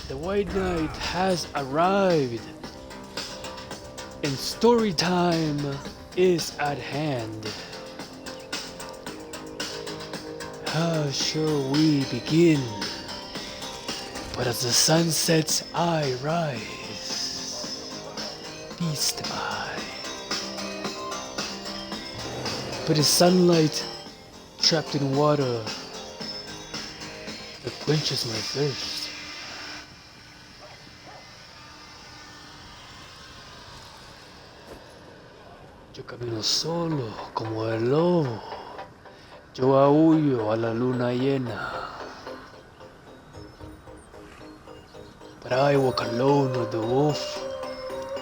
The White Knight has arrived, and story time is at hand. How shall we begin? But as the sun sets, I rise. Feast I. But the sunlight trapped in water that quenches my thirst. Yo camino solo como el lobo. Yo aúllo a la luna llena. But I walk alone with the wolf.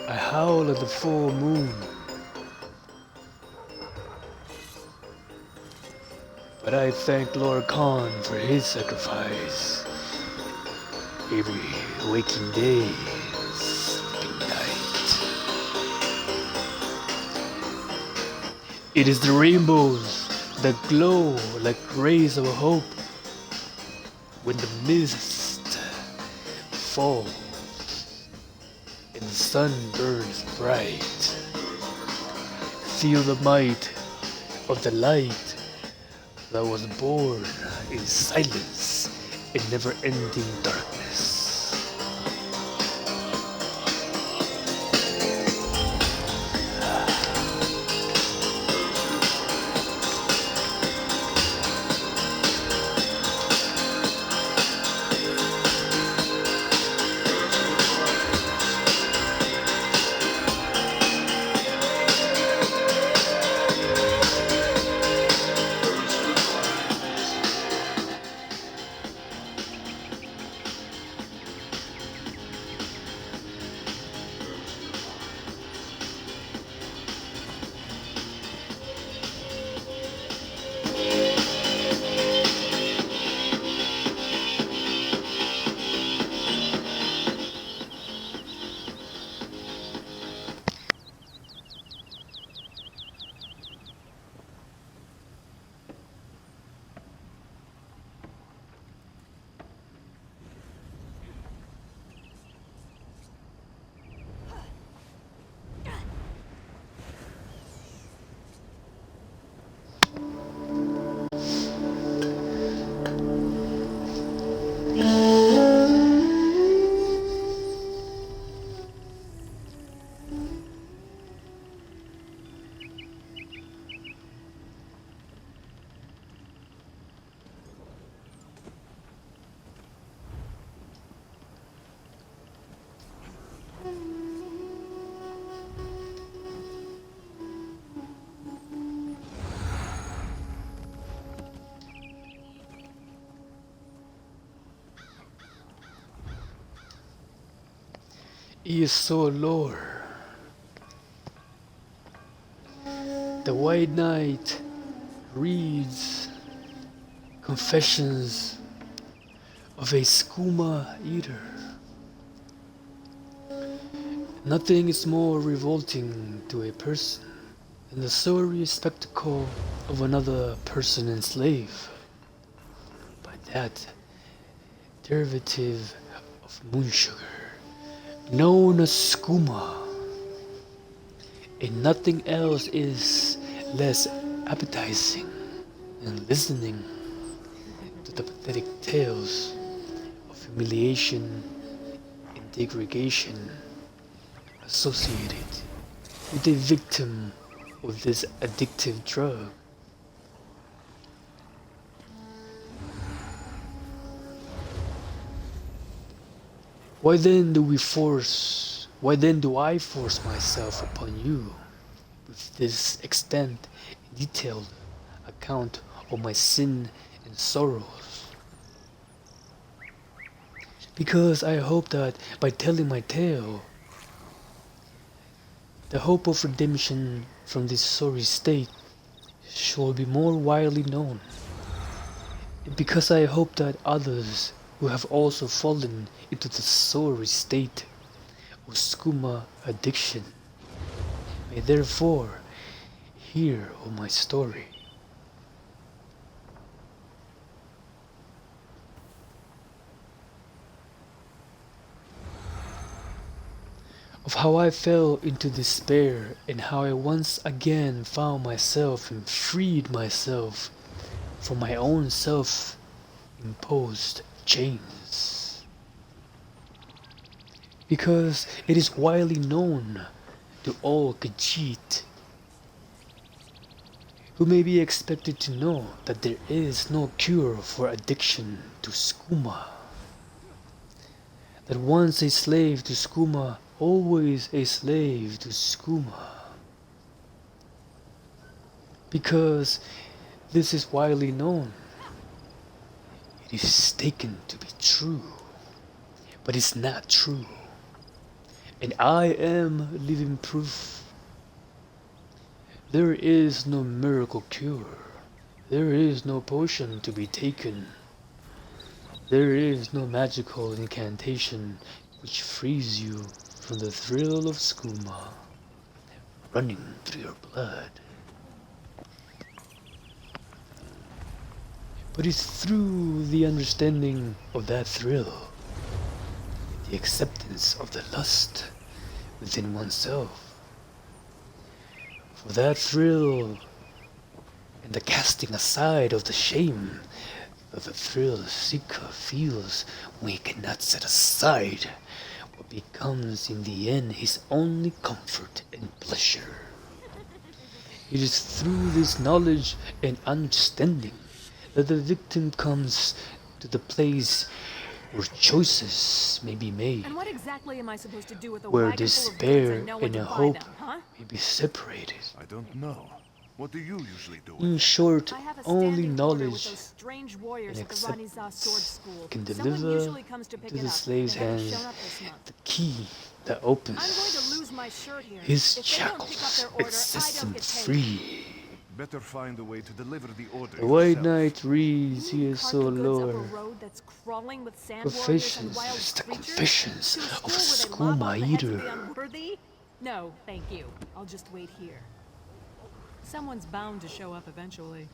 I howl at the full moon. But I thank Lord Khan for his sacrifice. Every waking day, sleeping night. It is the rainbows that glow like rays of hope when the mist falls and the sun burns bright. Feel the might of the light that was born in silence and never-ending darkness. Is so lore. The White Knight reads Confessions of a Skooma Eater. Nothing is more revolting to a person than the sorry spectacle of another person enslaved by that derivative of moon sugar known as skooma, and nothing else is less appetizing than listening to the pathetic tales of humiliation and degradation associated with the victim of this addictive drug. Why then do I force myself upon you with this extent and detailed account of my sin and sorrows? Because I hope that by telling my tale, the hope of redemption from this sorry state shall be more widely known. And because I hope that others who have also fallen into the sorry state of skooma addiction may therefore hear of my story. of how I fell into despair and how I once again found myself and freed myself from my own self-imposed chains. Because it is widely known to all Khajiit who may be expected to know that there is no cure for addiction to skooma. That once a slave to skooma, always a slave to skooma. Because this is widely known. It is taken to be true, but it's not true. And I am living proof. There is no miracle cure. There is no potion to be taken. There is no magical incantation which frees you from the thrill of skooma running through your blood. But it's through the understanding of that thrill, the acceptance of the lust within oneself, for that thrill and the casting aside of the shame that the thrill seeker feels when he cannot set aside what becomes in the end his only comfort and pleasure. It is through this knowledge and understanding that the victim comes to the place where choices may be made, And what exactly am I supposed to do with a where wagon full of goods despair and no one and to a buy hope them, huh? may be separated. I don't know. What do you usually do? In short, I have a only standing order with knowledge those strange warriors and at the Ranizah Sword School. can Someone deliver usually comes to pick to it the up. slave's They haven't hands shown up this month. the key that I'm going opens to lose my shirt here. his If they don't pick up shackles their order, and sets I him don't get paid. free. Better find a way to deliver the order The White yourself. Knight reads, he is Cart so the goods up a lower. road that's crawling with sand warriors and Confessions, wild the creatures? confessions To a of a school where they lob skooma off the heads of eater. the unworthy? No, thank you. I'll just wait here. Someone's bound to show up eventually.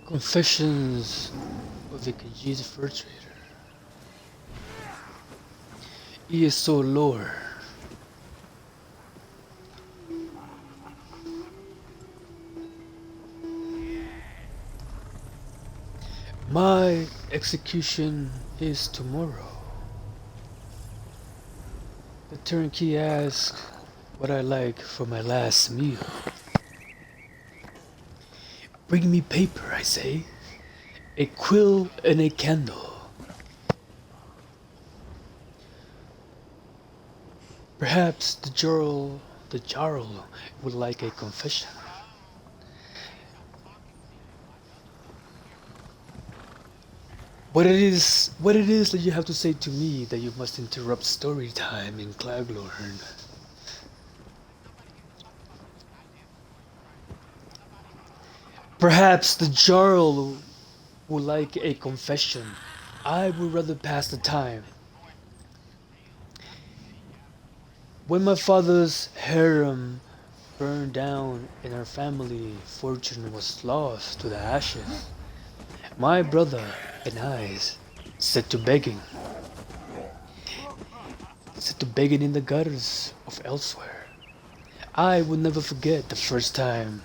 Confessions of the Khajiit Fur Trader. He is so lower. My execution is tomorrow. The turnkey asks what I like for my last meal. Bring me paper, I say, a quill and a candle. Perhaps the Jarl would like a confession. What it is that you have to say to me that you must interrupt story time in Claglorn? Perhaps the Jarl would like a confession. I would rather pass the time. When my father's harem burned down and our family fortune was lost to the ashes, my brother and I set to begging. Set to begging in the gutters of elsewhere. I will never forget the first time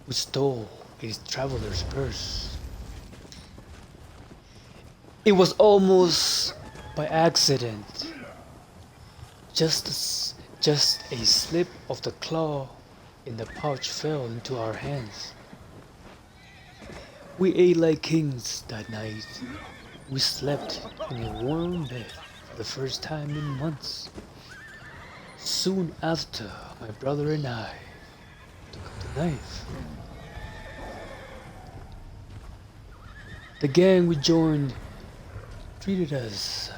we stole a traveler's purse. It was almost by accident. Just a slip of the claw in the pouch fell into our hands. We ate like kings that night. We slept in a warm bed for the first time in months. Soon after, my brother and I took up the knife. The gang we joined treated us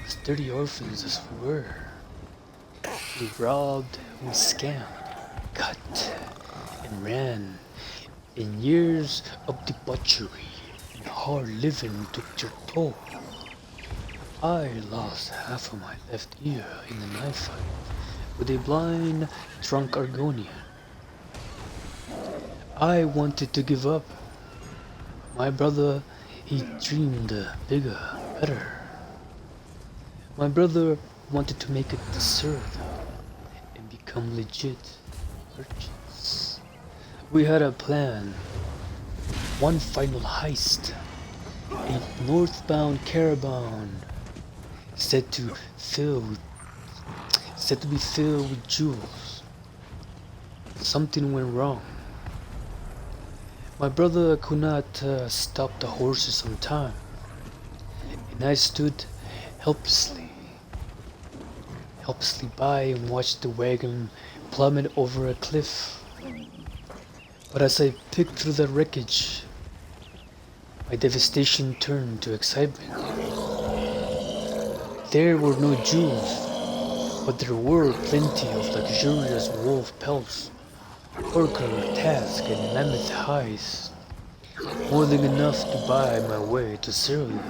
as dirty orphans as we were. We robbed, we scammed, cut, and ran. And years of debauchery and hard living took their toll. I lost half of my left ear in a knife fight with a blind, drunk Argonian. I wanted to give up. My brother, he dreamed bigger, better. My brother wanted to make it absurd and become legit merchants. We had a plan, one final heist, a northbound caravan said to be filled with jewels. Something went wrong. My brother could not stop the horses on time, and I stood helplessly by and watched the wagon plummet over a cliff. But as I picked through the wreckage, my devastation turned to excitement. There were no jewels, but there were plenty of luxurious wolf pelts, orca, tusk, and mammoth hides, more than enough to buy my way to Syria.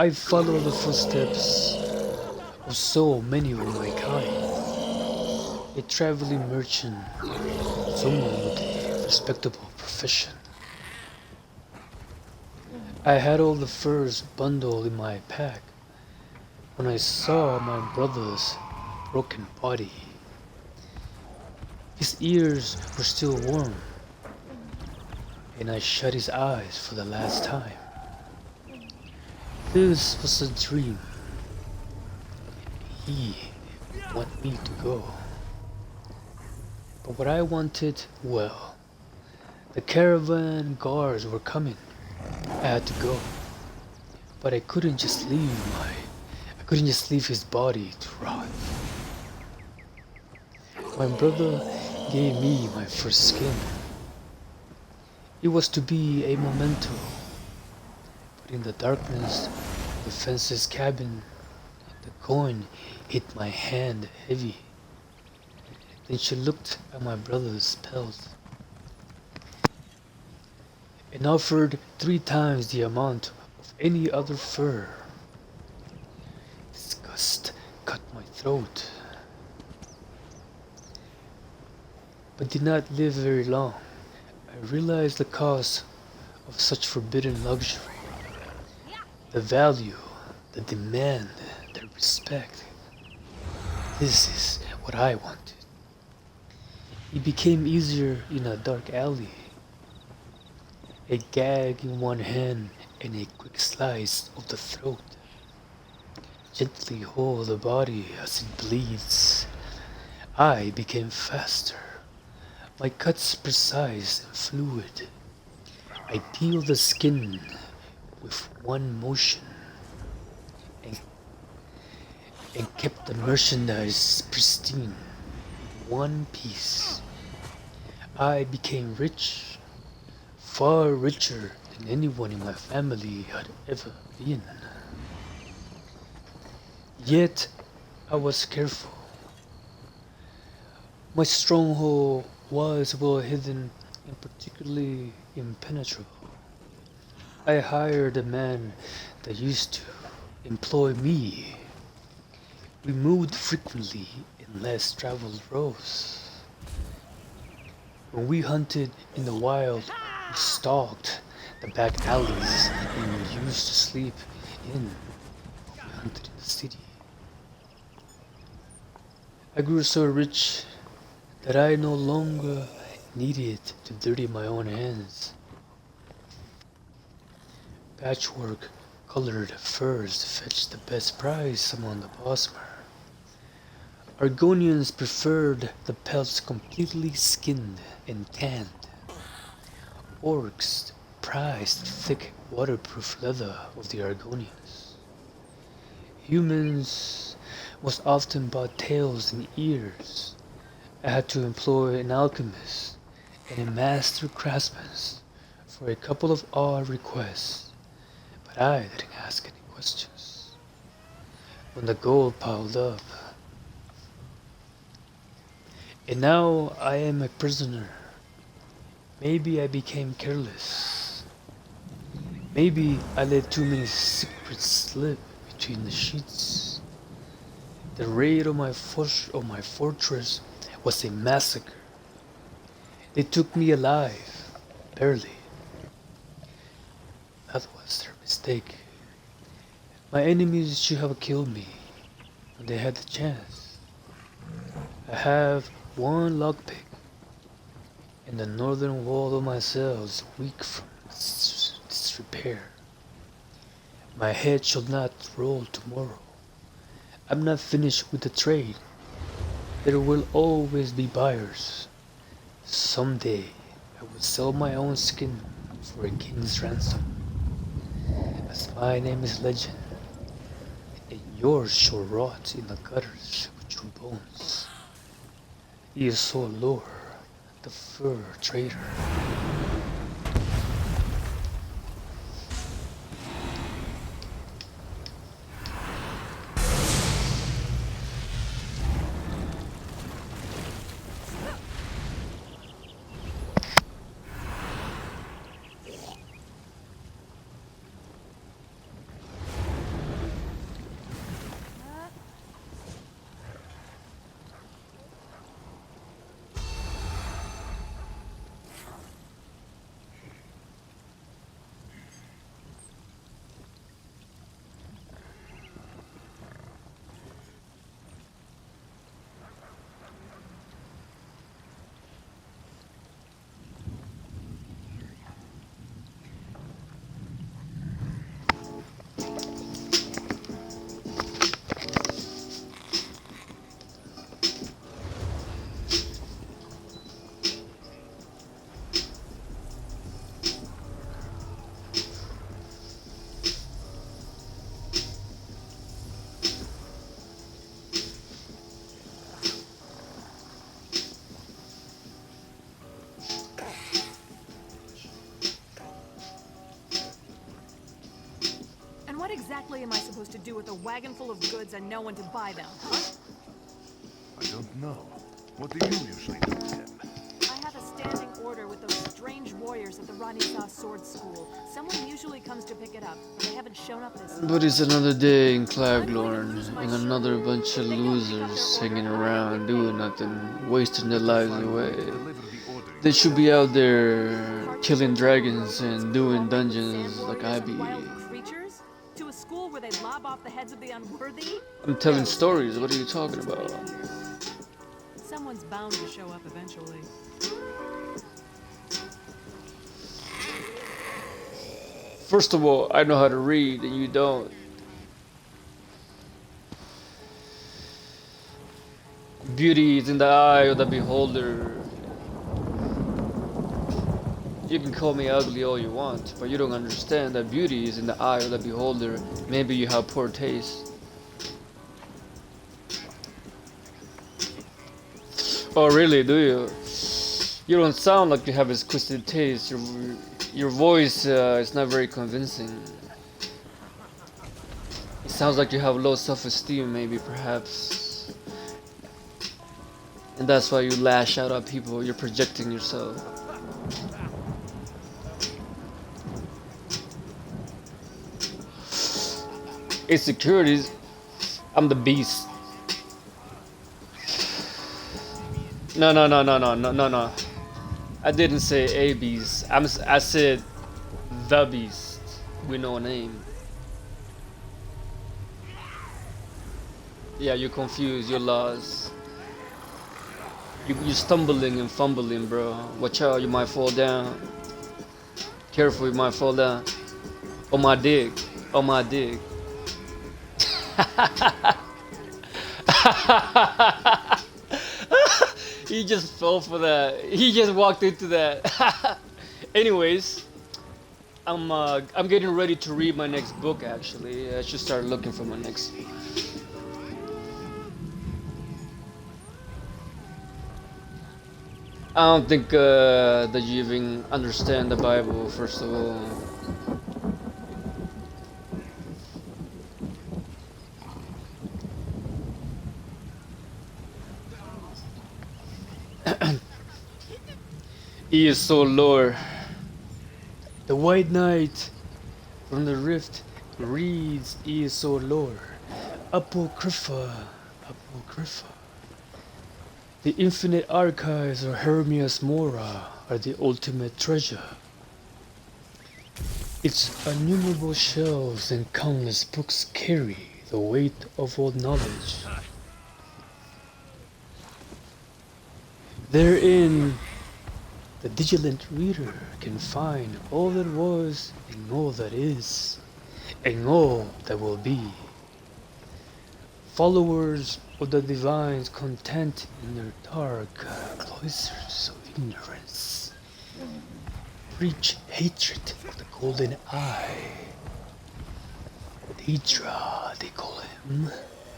I followed the footsteps of so many of my kind. A traveling merchant, someone with a respectable profession. I had all the furs bundled in my pack when I saw my brother's broken body. His ears were still warm, and I shut his eyes for the last time. This was a dream. He wanted me to go. But what I wanted, well, the caravan guards were coming. I had to go. But I couldn't just leave his body to rot. My brother gave me my first skin. It was to be a memento. But in the darkness of the fence's cabin, the coin hit my hand heavy. Then she looked at my brother's pelt and offered 3 times the amount of any other fur. Disgust cut my throat, but did not live very long. I realized the cost of such forbidden luxury, the value, the demand, the respect. This is what I wanted. It became easier in a dark alley. A gag in one hand and a quick slice of the throat. Gently hold the body as it bleeds. I became faster. My cuts precise and fluid. I peeled the skin with one motion and kept the merchandise pristine. One piece. I became rich, far richer than anyone in my family had ever been. Yet I was careful. My stronghold was well hidden and particularly impenetrable. I hired a man that used to employ me. We moved frequently in less traveled roads. When we hunted in the wild, we stalked the back alleys and we used to sleep in. We hunted in the city. I grew so rich that I no longer needed to dirty my own hands. Patchwork colored furs fetched the best price among the Bosmer. Argonians preferred the pelts completely skinned and tanned. Orcs prized the thick, waterproof leather of the Argonians. Humans most often bought tails and ears. I had to employ an alchemist and a master craftsman for a couple of odd requests, but I didn't ask any questions. When the gold piled up, and now I am a prisoner. Maybe I became careless. Maybe I let too many secrets slip between the sheets. The raid on my fortress was a massacre. They took me alive, barely. That was their mistake. My enemies should have killed me when they had the chance. I have one lockpick, and the northern wall of my cell is weak from disrepair. My head shall not roll tomorrow. I'm not finished with the trade. There will always be buyers. Someday I will sell my own skin for a king's ransom. As my name is legend, and yours shall rot in the gutters with your bones. He is so lore, the fur trader. What exactly am I supposed to do with a wagon full of goods and no one to buy them, huh? I don't know. What do you usually do with them? I have a standing order with those strange warriors at the Ranisa Sword School. Someone usually comes to pick it up, but they haven't shown up this month. But it's another day in Claglorn, and another bunch of losers hanging around doing nothing, wasting their lives away. Deliver the order. They should be out there killing dragons and doing dungeons like I be. Wild creatures? To a school where they lob off the heads of the unworthy? I'm telling stories, what are you talking about? Someone's bound to show up eventually. First of all, I know how to read and you don't. Beauty is in the eye of the beholder. You can call me ugly all you want, but you don't understand that beauty is in the eye of the beholder. Maybe you have poor taste. Oh really, do you? You don't sound like you have exquisite taste. Your voice is not very convincing. It sounds like you have low self-esteem, maybe, perhaps. And that's why you lash out at people. You're projecting yourself. Insecurities. I'm the beast. No, no, no, no, no, no, no, no. I didn't say a beast. I said the beast with no name. Yeah, you're confused. You're lost. You're stumbling and fumbling, bro. Watch out, you might fall down. Careful, you might fall down. On my dick. On my dick. He just fell for that. He just walked into that. Anyways, I'm getting ready to read my next book. Actually, I should start looking for my next. I don't think that you even understand the Bible. First of all. He is so low. The White Knight from the Rift reads Isolor. Apocrypha. Apocrypha. The infinite archives of Hermias Mora are the ultimate treasure. Its innumerable shelves and countless books carry the weight of all knowledge. Therein, the vigilant reader can find all that was and all that is, and all that will be. Followers of the divine's content in their dark cloisters of ignorance preach hatred of the golden eye. Hydra, they call him,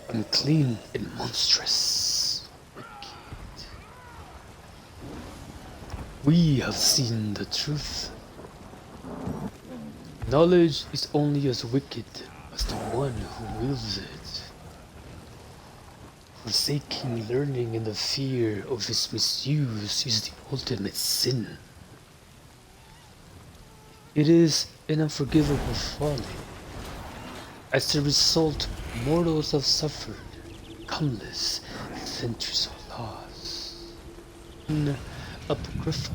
unclean and monstrous. Wicked. We have seen the truth. Knowledge is only as wicked as the one who wields it. Forsaking learning in the fear of its misuse is the ultimate sin. It is an unforgivable folly. As a result, mortals have suffered countless centuries of loss. In Apocrypha,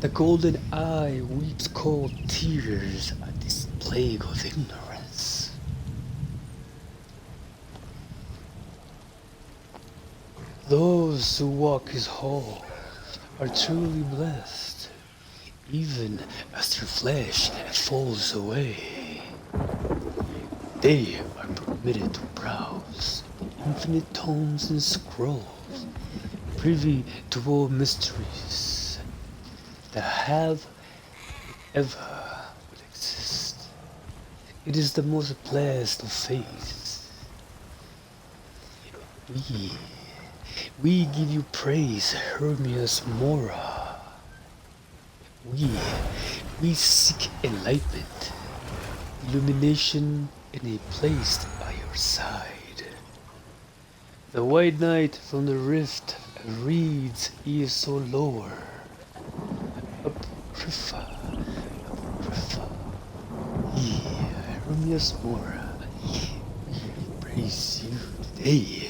the golden eye weeps cold tears at this plague of ignorance. Those who walk his hall are truly blessed, even as their flesh falls away. They are permitted to browse the infinite tomes and scrolls, privy to all mysteries that have ever would exist. It is the most blessed of fates. We give you praise, Hermias Mora. We seek enlightenment, illumination, and a place by your side. The White Knight from the Rift reads Isolor. Apocrypha. Apocrypha. Hermias Mora. We praise you today.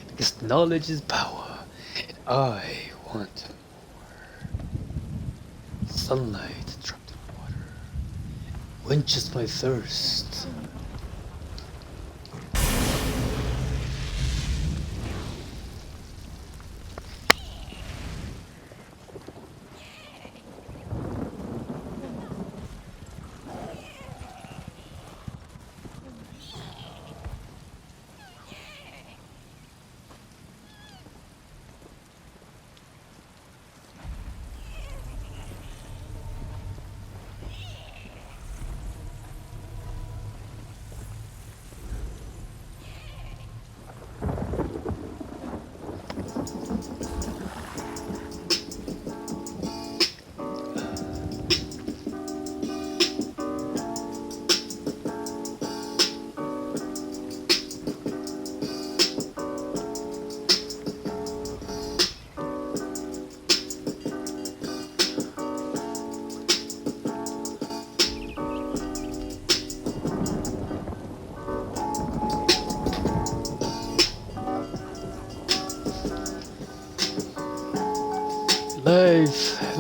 Because knowledge is power, and I want more. Sunlight trapped in water quenches my thirst.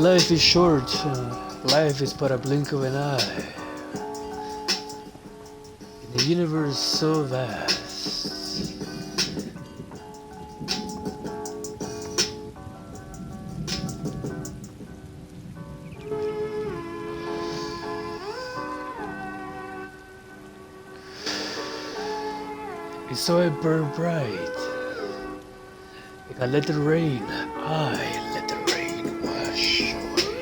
Life is short. Life is but a blink of an eye. In a universe so vast. And so I burn bright. Like I let it rain. I let the rain wash away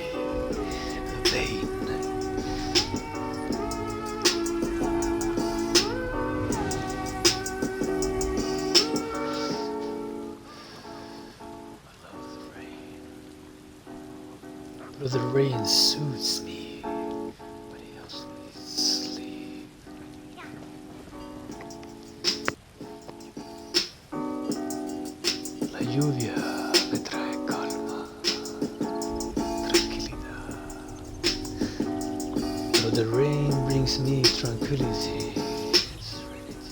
the pain. But the rain soothes me, but it helps me sleep. La lluvia me trae calma, tranquilidad. But the rain brings me tranquility, serenity,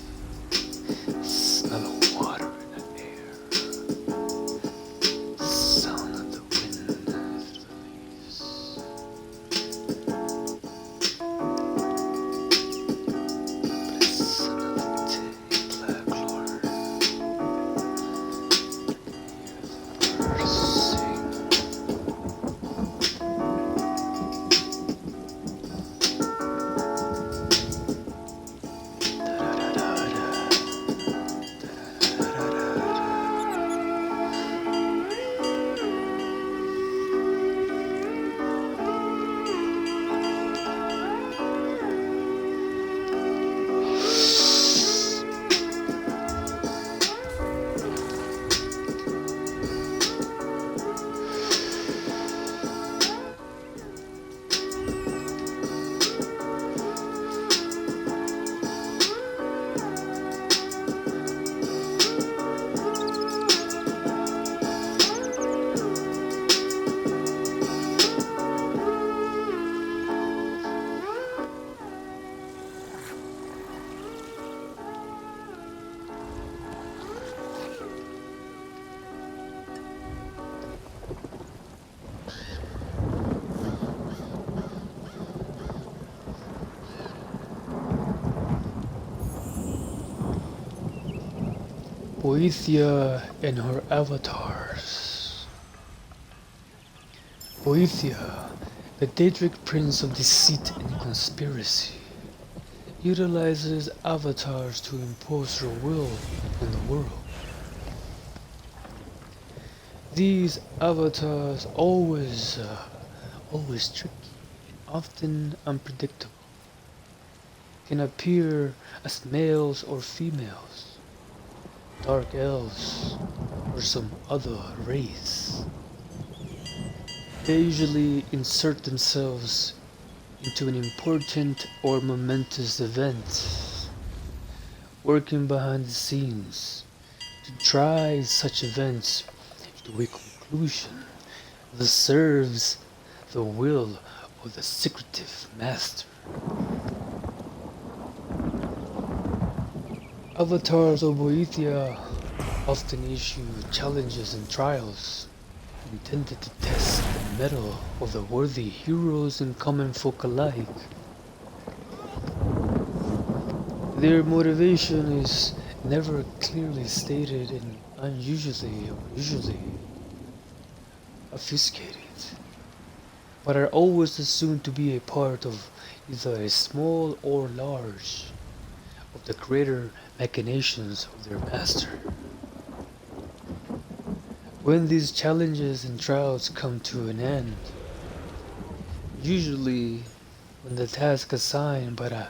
smell of water in the air, the sound of the wind through the leaves. But it's another day, black Lord. Birds sing. Boethia and her avatars. Boethia, the Daedric prince of deceit and conspiracy, utilizes avatars to impose her will on the world. These avatars always tricky and often unpredictable, can appear as males or females, dark elves, or some other race. They usually insert themselves into an important or momentous event, working behind the scenes to drive such events to a conclusion that serves the will of the secretive master. Avatars of Boethia often issue challenges and trials intended to test the mettle of the worthy heroes and common folk alike. Their motivation is never clearly stated and usually obfuscated, but are always assumed to be a part of either a small or large of the greater machinations of their master. When these challenges and trials come to an end, usually when the task assigned by the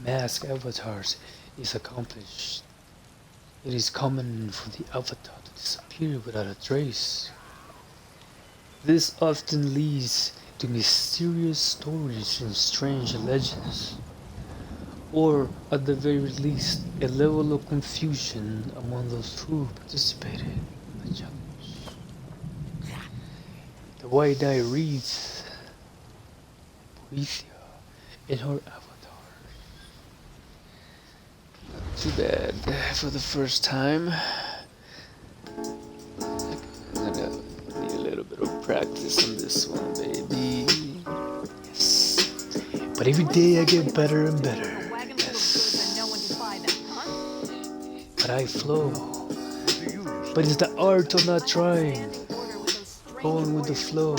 masked avatars is accomplished, it is common for the avatar to disappear without a trace. This often leads to mysterious stories and strange legends, or at the very least, a level of confusion among those who participated in the challenge. The White Eye reads Boethia in her avatar. Not too bad for the first time. I'm gonna need a little bit Little practice on this one, baby. Yes. But every day I get better and better. Yes. But I flow. What do you usually But it's the art of not trying, going with the flow.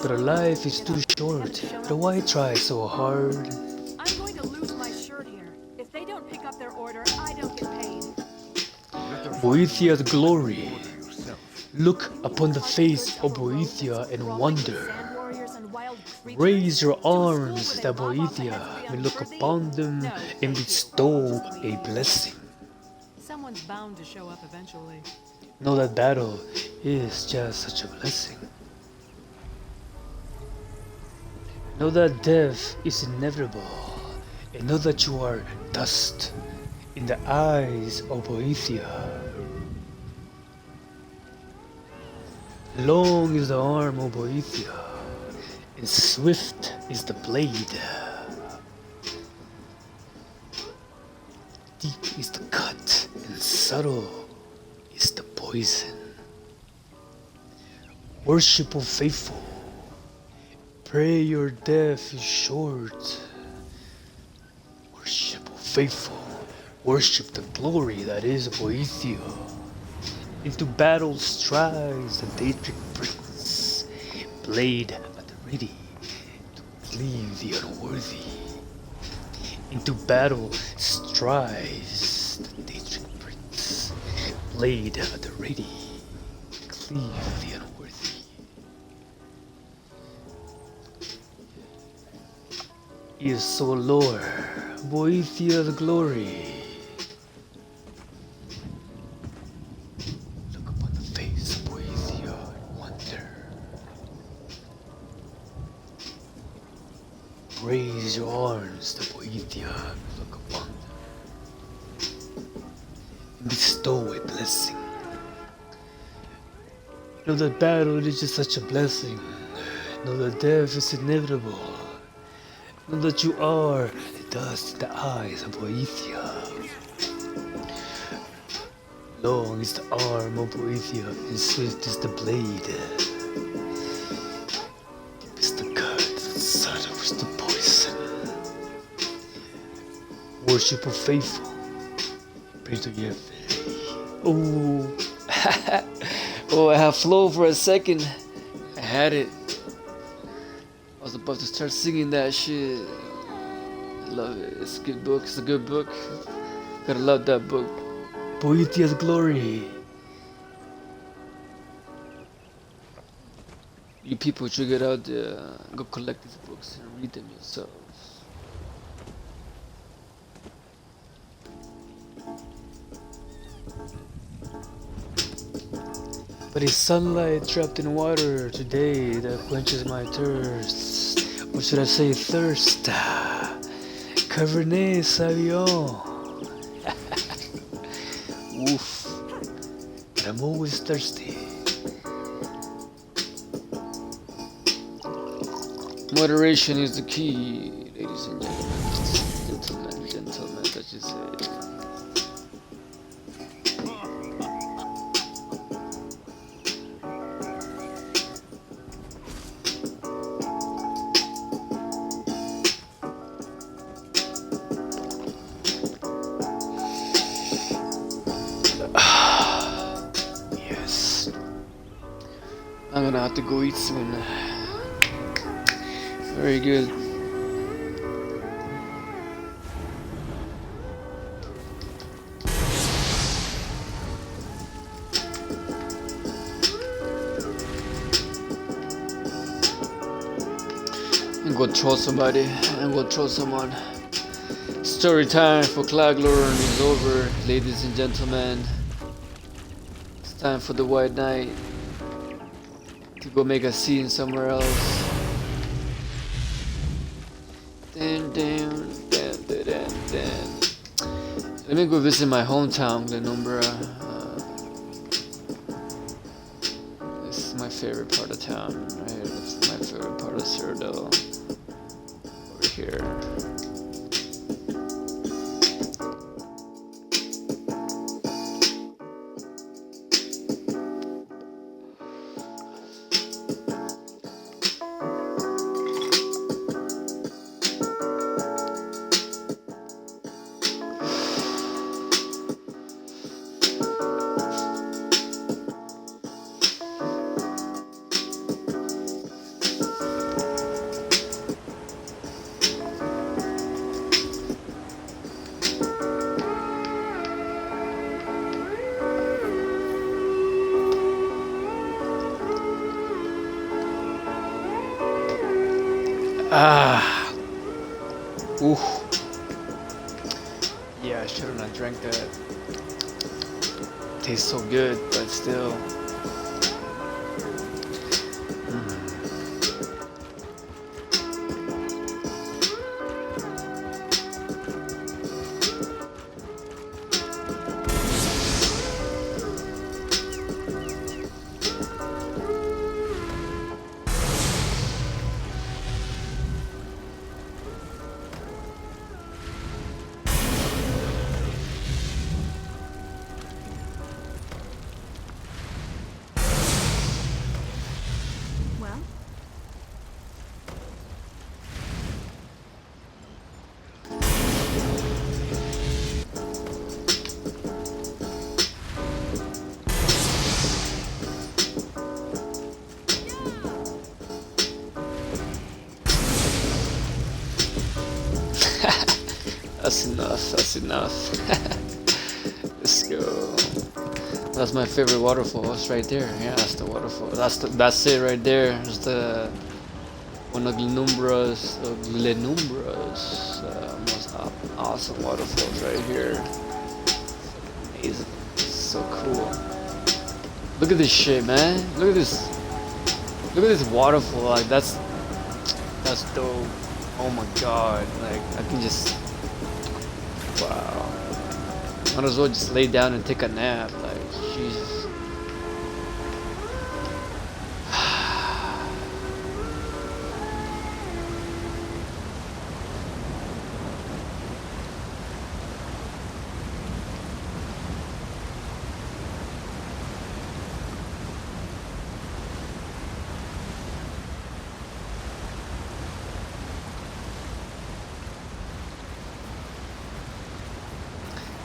But our life is too short. But why try so hard? I'm going to lose my shirt here. If they don't pick up their order, I don't get paid. let the Boethia's glory. order yourself? Look upon the face of Boethia and wonder. Raise your arms that Boethia may look upon them and bestow a blessing. Someone's bound to show up eventually. Know that battle is just such a blessing. Know that death is inevitable, and know that you are dust in the eyes of Boethia. Long is the arm of Boethia, and swift is the blade. Deep is the cut, and subtle is the poison. Worship of faithful, pray your death is short. Worship of faithful, worship the glory that is Boethia. Into battle strides the Daedric prince, blade at the ready to cleave the unworthy. Into battle strides the Daedric prince, blade at the ready to cleave the unworthy. Is so lore, Boethia's glory. Look upon the face of Boethia and wonder. Raise your arms to Boethia and look upon them. And bestow a blessing. Know that battle is just such a blessing. Know that death is inevitable. Know that you are the dust in the eyes of Boethia. Long is the arm of Boethia, and swift is the blade. Deep is the cut, and subtle is the poison. Worship of faithful, pray to your faith. Oh, oh, I have flow for a second. I had it. I was about to start singing that shit. I love it. It's a good book. It's a good book. Gotta love that book. Boethia's glory. You people should get out there, go collect these books and read them yourselves. But it's sunlight trapped in water today that quenches my thirst. Or should I say thirst? Cabernet Sauvignon. Oof. But I'm always thirsty. Moderation is the key, ladies and gentlemen. Gentlemen, I should say. Yes. I'm gonna have to go eat soon. Very good. I'm gonna troll somebody. I'm gonna troll someone. Story time for Claglorn is over, ladies and gentlemen. It's time for the White Knight to go make a scene somewhere else. Let me go visit my hometown, Glenumbra. This is my favorite part of town, right here. This is my favorite part of Cyrodiil. Over here. Ah. Ooh. Yeah, I should have not drank that. Tastes so good, but still. Well, That's enough. That's enough. Let's go. That's my favorite waterfall. It's right there. Yeah, that's the waterfall. That's it right there. It's the one of Glenumbra's most awesome waterfalls right here. Amazing. So cool. Look at this shit, man. Look at this. Look at this waterfall. Like that's dope. Oh my god. Like I can just. Wow. Might as well just lay down and take a nap. Like Jesus.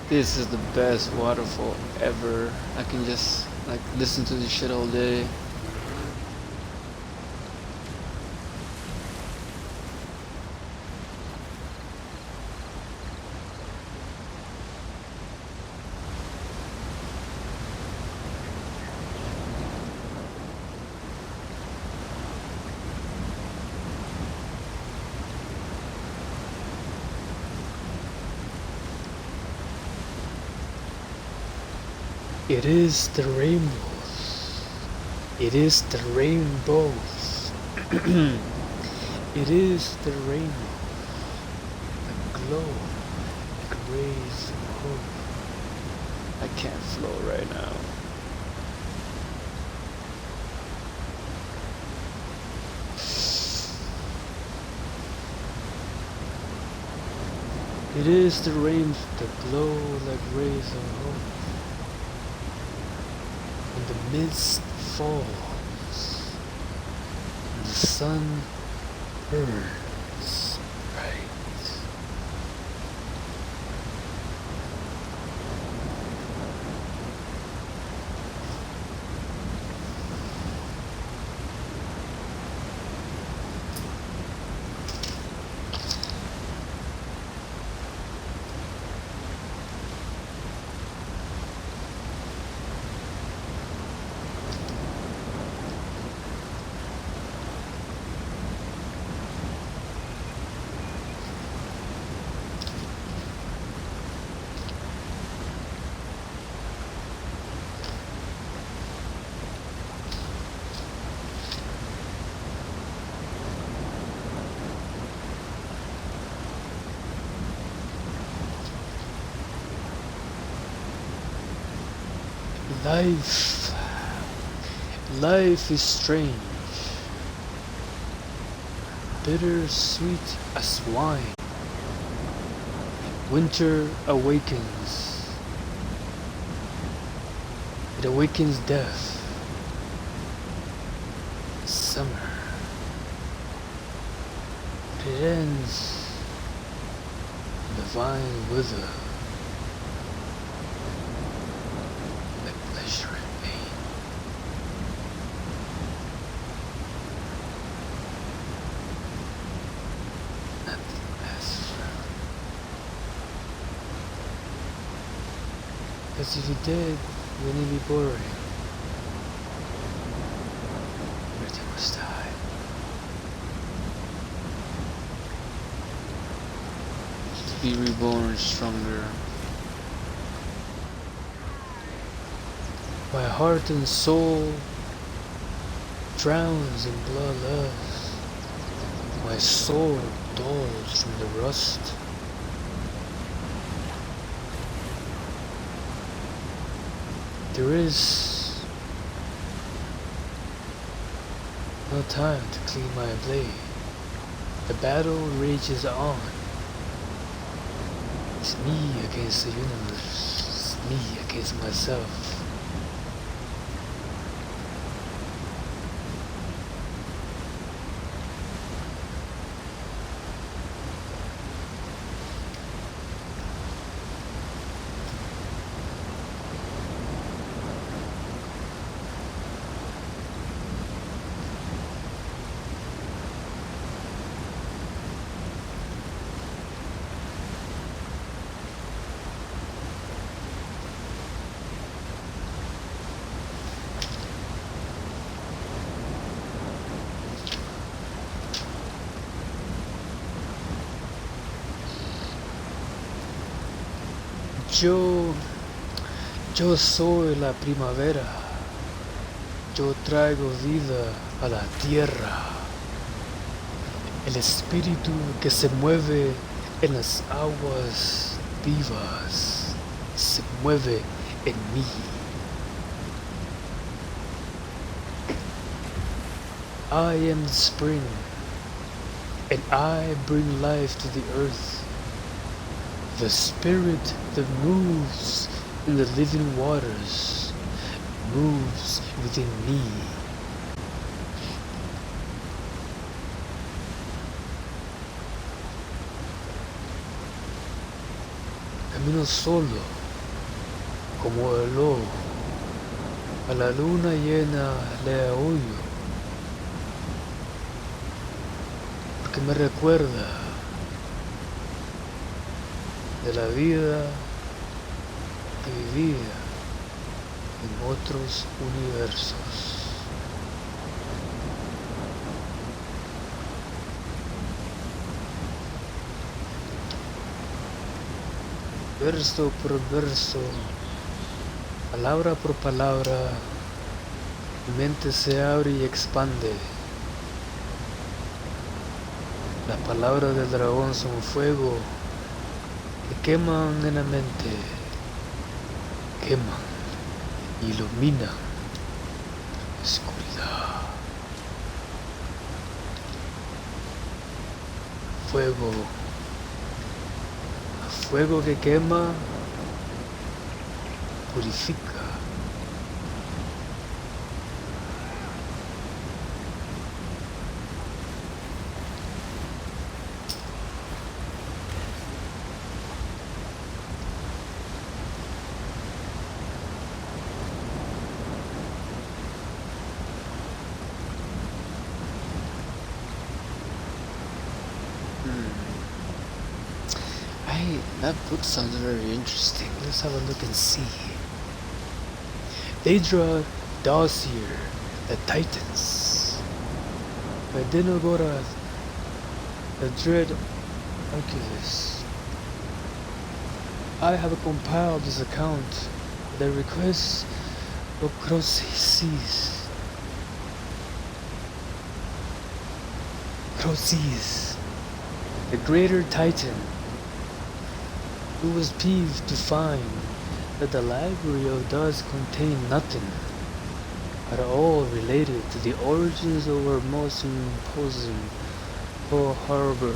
This is the best waterfall ever. I can just like listen to this shit all day. It is the rainbows. It is the rainbows. It is the rainbow. The glow. Like rays of hope. I can't flow right now. It is the rains that glow like rays of hope. When the mist falls and the sun burns bright. Life is strange, bitter sweet as wine. Winter awakens, it awakens death. Summer, it ends, the vine wither. Pleasure and pain. Nothing lasts forever. Because if you did, wouldn't it be boring? Everything must die. be reborn stronger. My heart and soul drowns in bloodlust. My sword dulls from the rust. There is no time to clean my blade. The battle rages on. It's me against the universe. It's me against myself. Yo soy la primavera. Yo traigo vida a la tierra. El espíritu que se mueve en las aguas vivas se mueve en mí. I am the spring, and I bring life to the earth. The spirit that moves in the living waters moves within me. Camino solo, como el lobo, a la luna llena le oyo, porque me recuerda de la vida que vivía en otros universos. Verso por verso, palabra por palabra, mi mente se abre y expande. Las palabras del dragón son fuego que queman en la mente, queman, iluminan la oscuridad. Fuego, fuego que quema, purifica. That book sounds very interesting. Let's have a look and see. Daedra Dossier, The Titans. By Denogora, the Dread Archivist. I have compiled this account at the request of Croces, the Greater Titan, who was peeved to find that the library does contain nothing at all related to the origins of our most imposing Pearl Harbor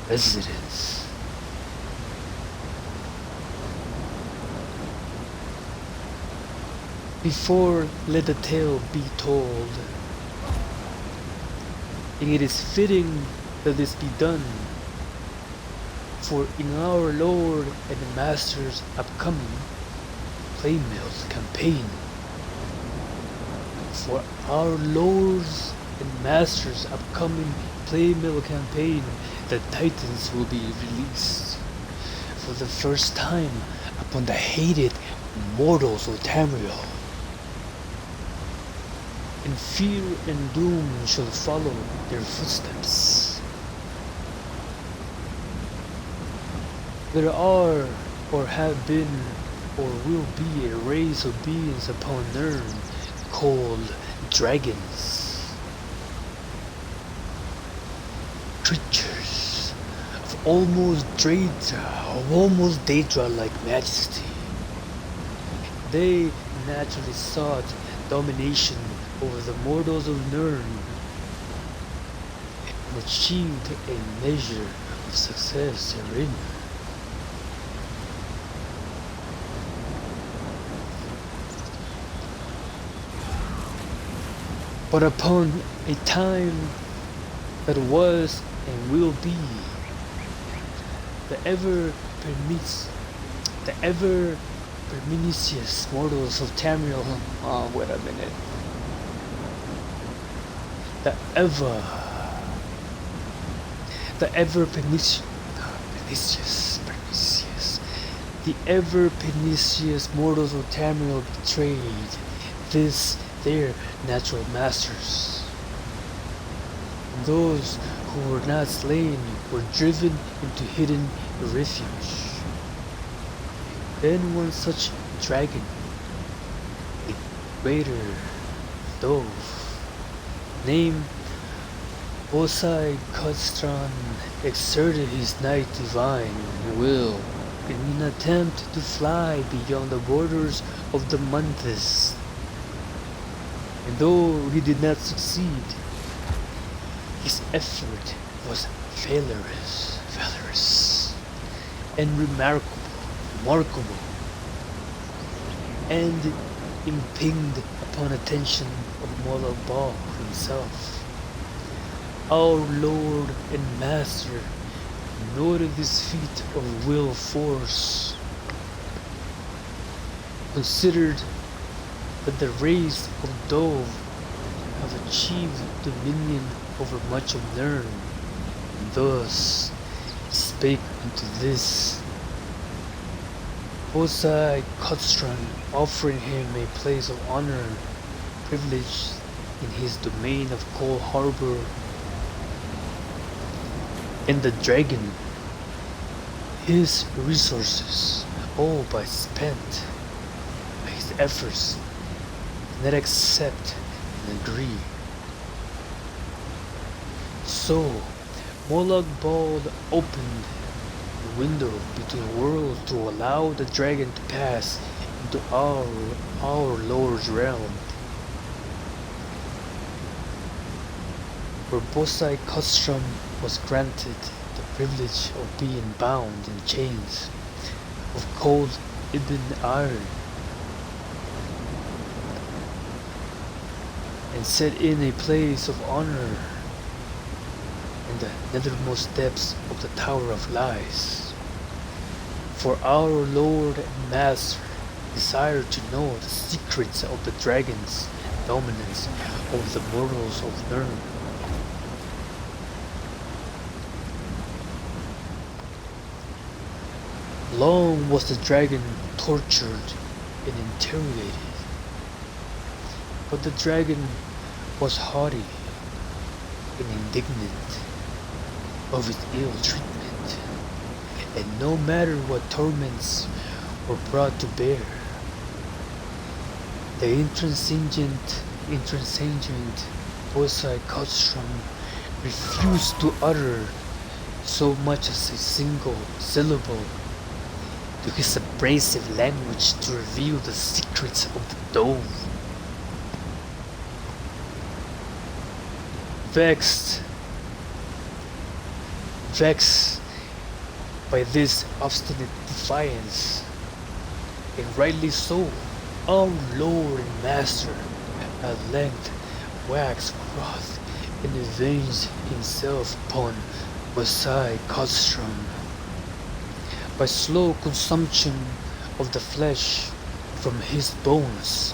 residence. Before let the tale be told, and it is fitting that this be done, for in our Lord and Master's upcoming Playmill campaign, for our Lord's and Master's upcoming Playmill campaign, the Titans will be released for the first time upon the hated mortals of Tamriel. And fear and doom shall follow their footsteps. There are, or have been, or will be a race of beings upon Nirn called dragons. Creatures of almost Daedra-like majesty. They naturally sought domination over the mortals of Nirn and achieved a measure of success therein. But upon a time that was and will be, the ever perminicious mortals of Tamriel. Wait a minute. The ever pernicious mortals of Tamriel betrayed this their natural masters. And those who were not slain were driven into hidden refuge. Then one such dragon, a greater dove, named Bosai Kudstran, exerted his night divine will in an attempt to fly beyond the borders of the Mantis. And though he did not succeed, his effort was valorous and remarkable, and impinged upon attention of Molag Bal himself. Our Lord and Master noted this feat of will force, considered that the race of Dove have achieved dominion over much of Nirn, and thus spake unto this Bosai Kudstran, offering him a place of honor and privilege in his domain of Cold Harbor. And the dragon, his resources all but spent by his efforts, did not accept and agree. So Molag Bal opened the window between worlds to allow the dragon to pass into our Lord's realm, where Bosai Kudstran was granted the privilege of being bound in chains of cold ebon iron, and set in a place of honor in the nethermost depths of the Tower of Lies. For our Lord and Master desired to know the secrets of the dragon's dominance over the mortals of Nirn. Long was the dragon tortured and interrogated, but the dragon was haughty and indignant of his ill treatment, and no matter what torments were brought to bear, the intransigent Bosai Kudstran refused to utter so much as a single syllable to his abrasive language to reveal the secrets of the Dove. Vexed by this obstinate defiance, and rightly so, our Lord and Master at length waxed wroth and avenged himself upon Bosai Kudstran by slow consumption of the flesh from his bones.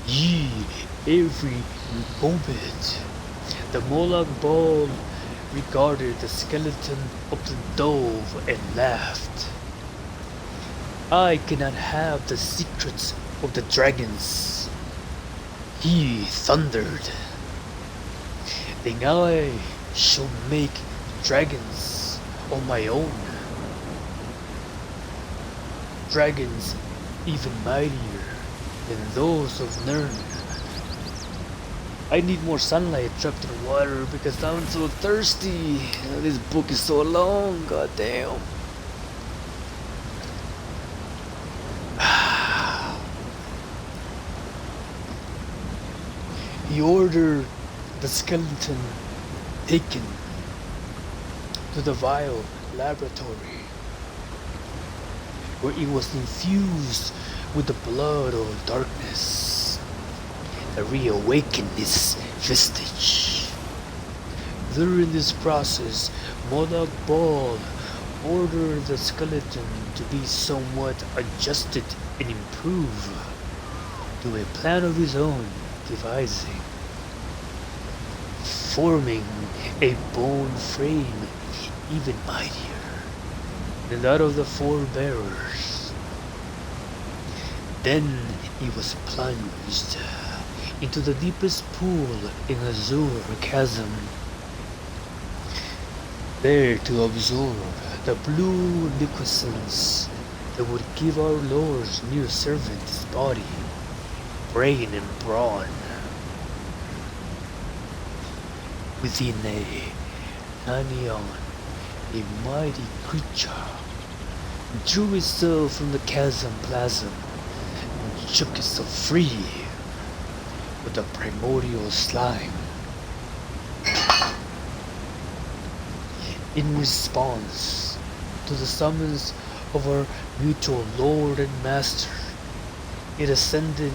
Ye every moment, the Molag Bal regarded the skeleton of the Dove and laughed. I cannot have the secrets of the dragons, he thundered. Then I shall make dragons on my own. dragons even mightier than those of Nern. I need more sunlight trapped in water because I'm so thirsty. This book is so long, goddamn. He ordered the skeleton taken to the Vile laboratory, where it was infused with the blood of darkness that reawakened its vestige. During this process, Molag Bal ordered the skeleton to be somewhat adjusted and improved to a plan of his own devising, forming a bone frame even mightier than that of the four bearers. Then he was plunged into the deepest pool in Azure Chasm, there to absorb the blue liquescence that would give our Lord's new servant his body, brain and brawn. Within Anion, a mighty creature drew itself from the chasm plasm and shook itself free with the primordial slime. In response to the summons of our mutual Lord and Master, it ascended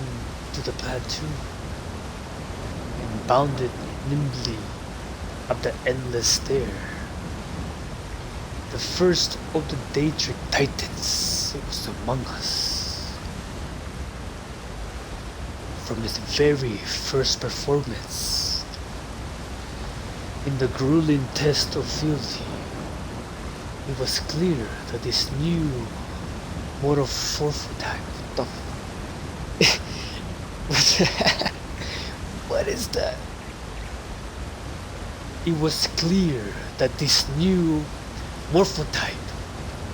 to the plateau and bounded nimbly up the endless stair. The first of the Daedric Titans was among us. From his very first performance in the grueling test of fealty, it was clear that this new metamorphotype. What is that? It was clear that this new morphotype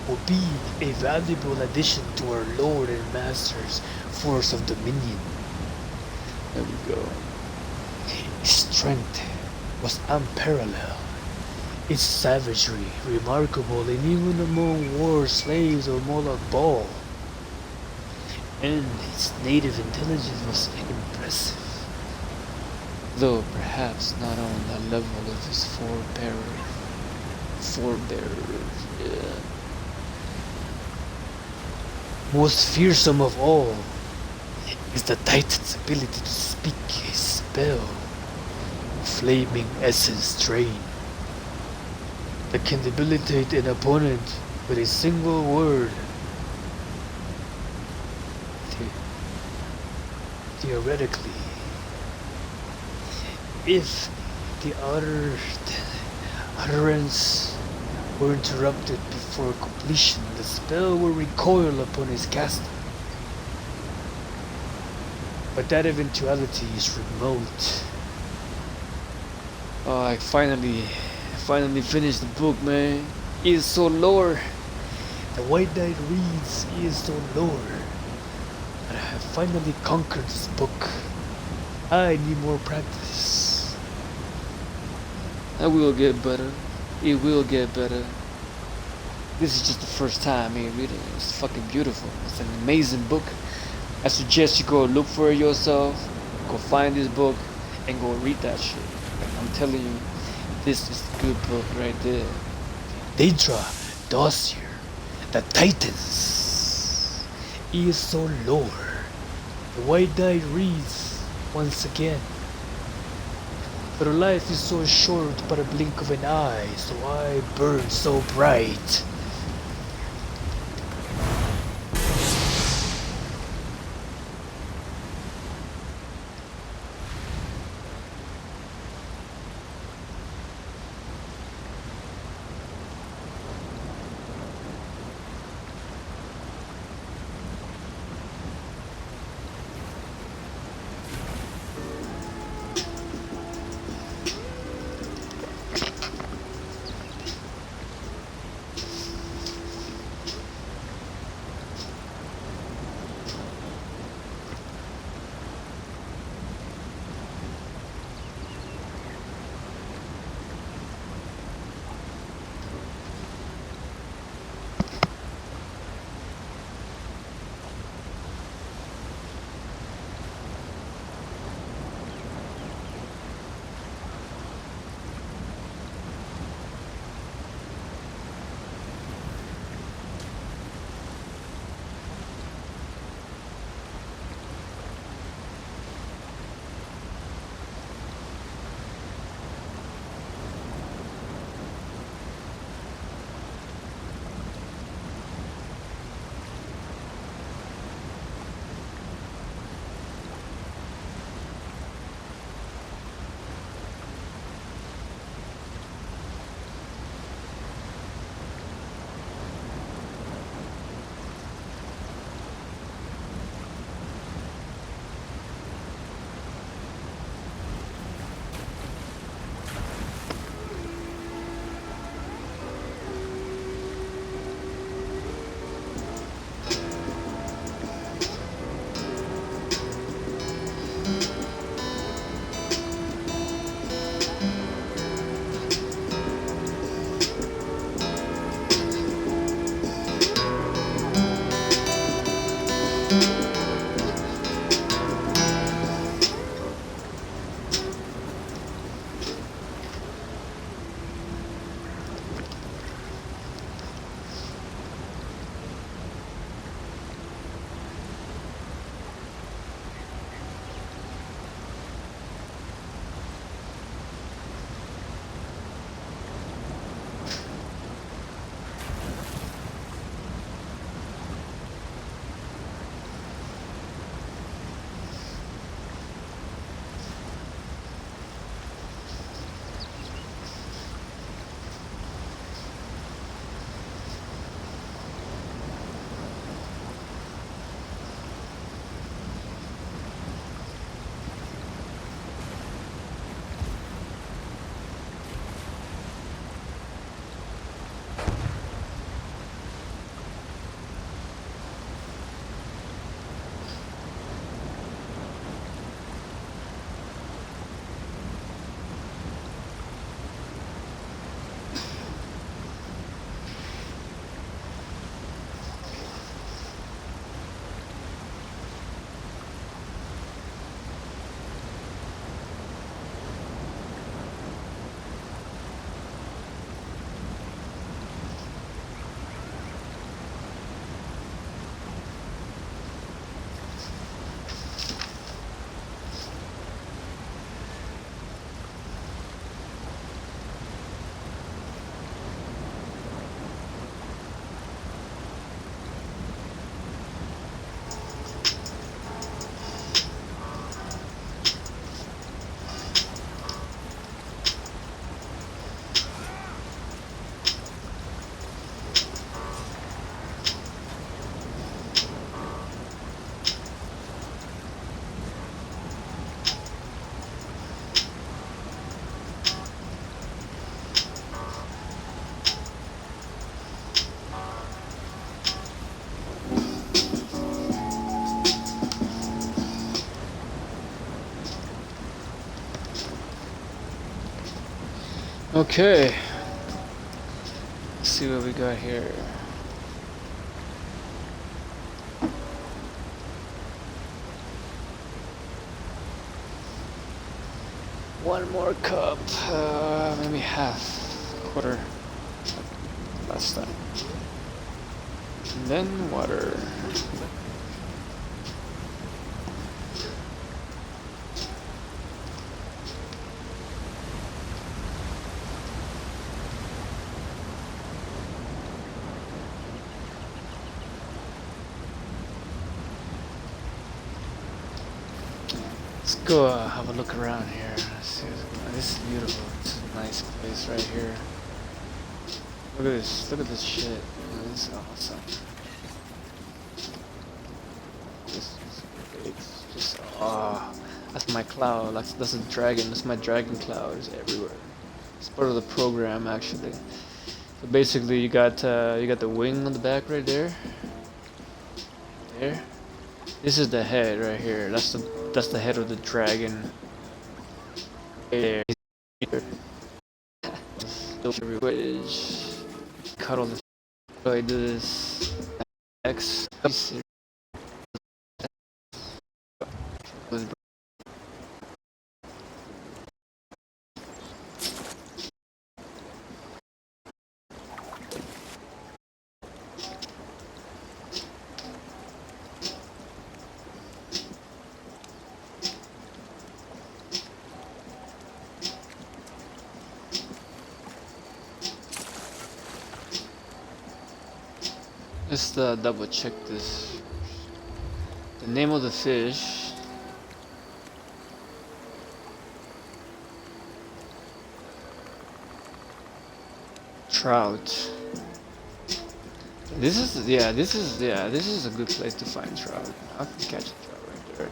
will be a valuable addition to our Lord and Master's force of dominion. There we go. His strength was unparalleled, its savagery remarkable, and even among war slaves of Molag Bal, and his native intelligence was impressive, though perhaps not on the level of his forebearers. Yeah. Most fearsome of all is the Titan's ability to speak a spell, Flaming Essence Drain, that can debilitate an opponent with a single word. Theoretically, if the utterance were interrupted before completion, the spell will recoil upon his caster. But that eventuality is remote. Oh, I finally finished the book, man. It is so lore. The White Knight reads, he is so lore. But I have finally conquered this book. I need more practice. I will get better. It will get better. This is just the first time me reading it. It's fucking beautiful. It's an amazing book. I suggest you go look for it yourself. Go find this book and go read that shit. I'm telling you, this is a good book right there. Daedra, Dossier, the Titans. He is so lore. The White Knight reads once again. But life is so short, but a blink of an eye, so I burn so bright. Okay. Let's see what we got here. One more cup, maybe half, quarter, last time. And then water. Let's go have a look around here. Let's see what's going on. This is beautiful. This is a nice place right here. Look at this. Look at this shit. This is awesome. This is great. Just that's my cloud. That's a dragon. That's my dragon cloud. It's everywhere. It's part of the program actually. So basically, you got the wing on the back right there. There. This is the head right here. That's the head of the dragon. There. Footage. Cut all this. So I do this. X. Just double check this. The name of the fish. Trout. This is a good place to find trout. I can catch a trout right there.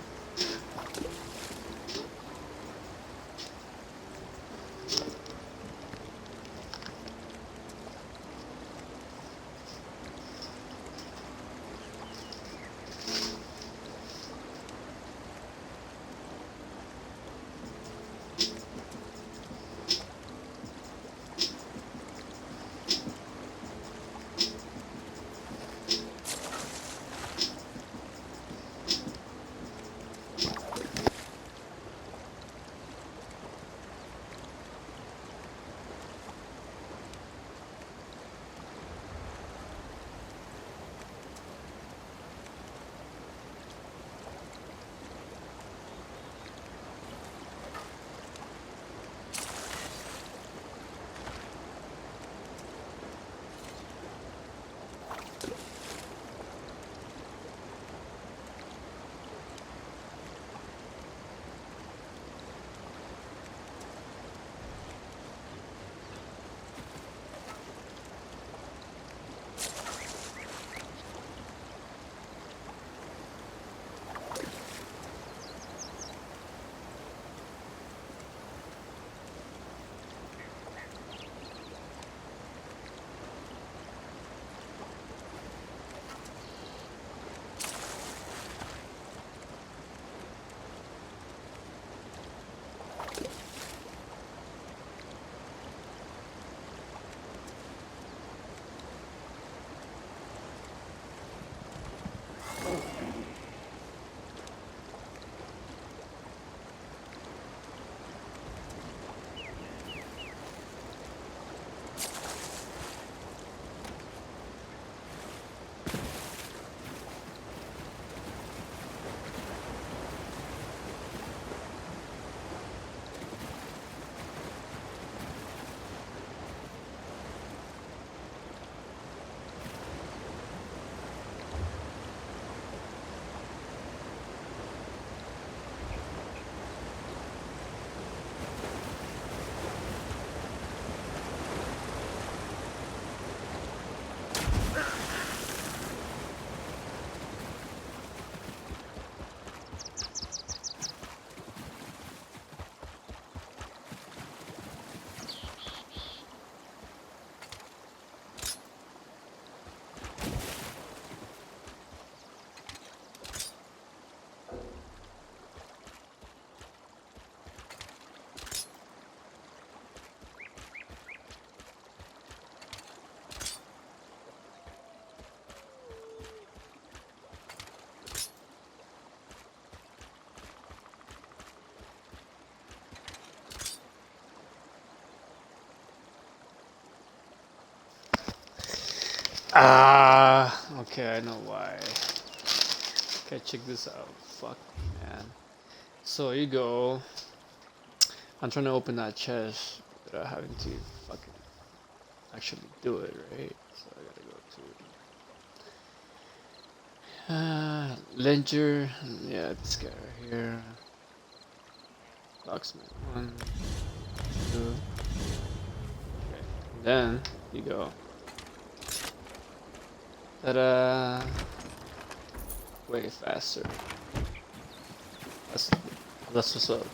Ah, okay, I know why. Okay, check this out. Fuck, man. So you go. I'm trying to open that chest without having to fucking actually do it, right? So I gotta go to Ledger. Yeah, this guy right here. Locksmith. One, two. Okay. And then you go. Ta-da! Way faster. That's that's what's up.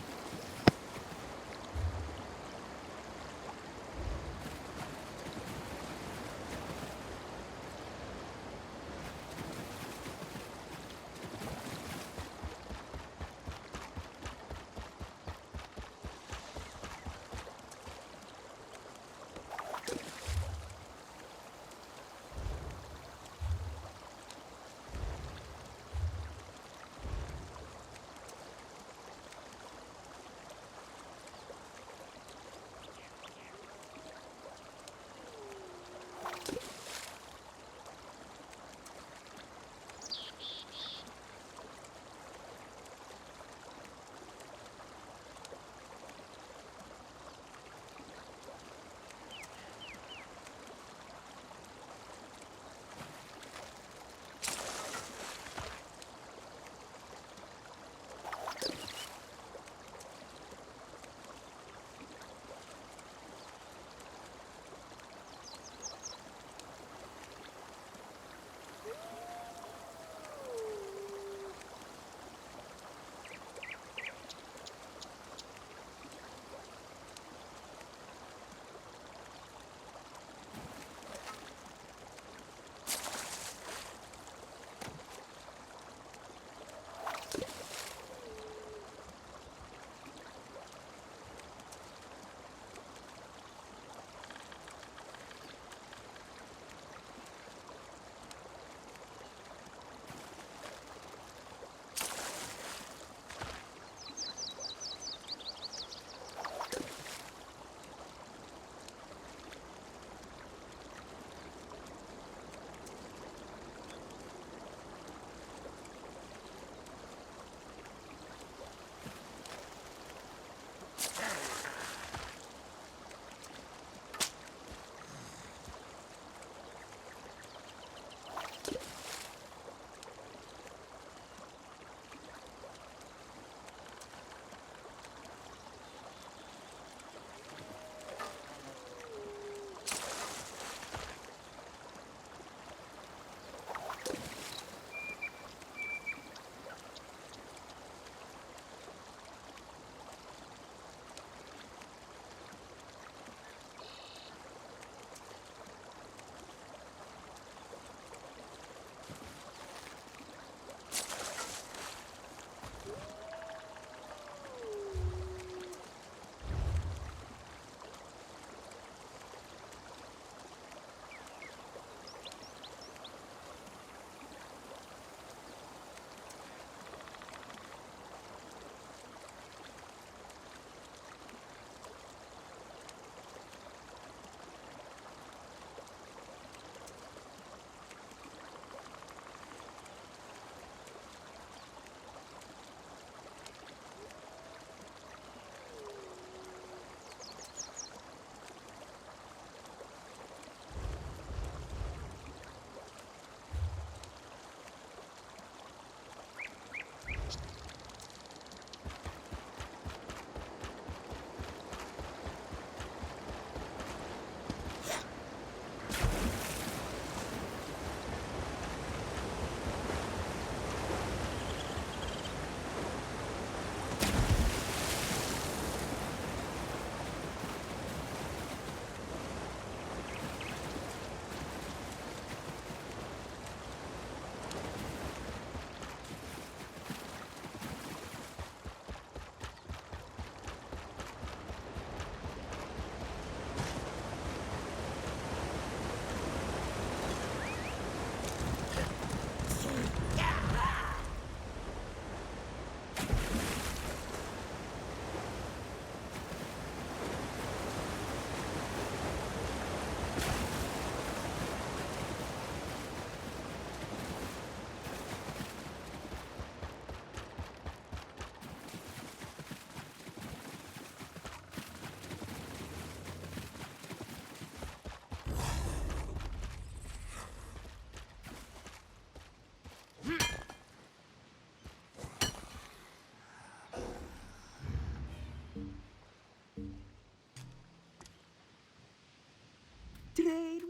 Train.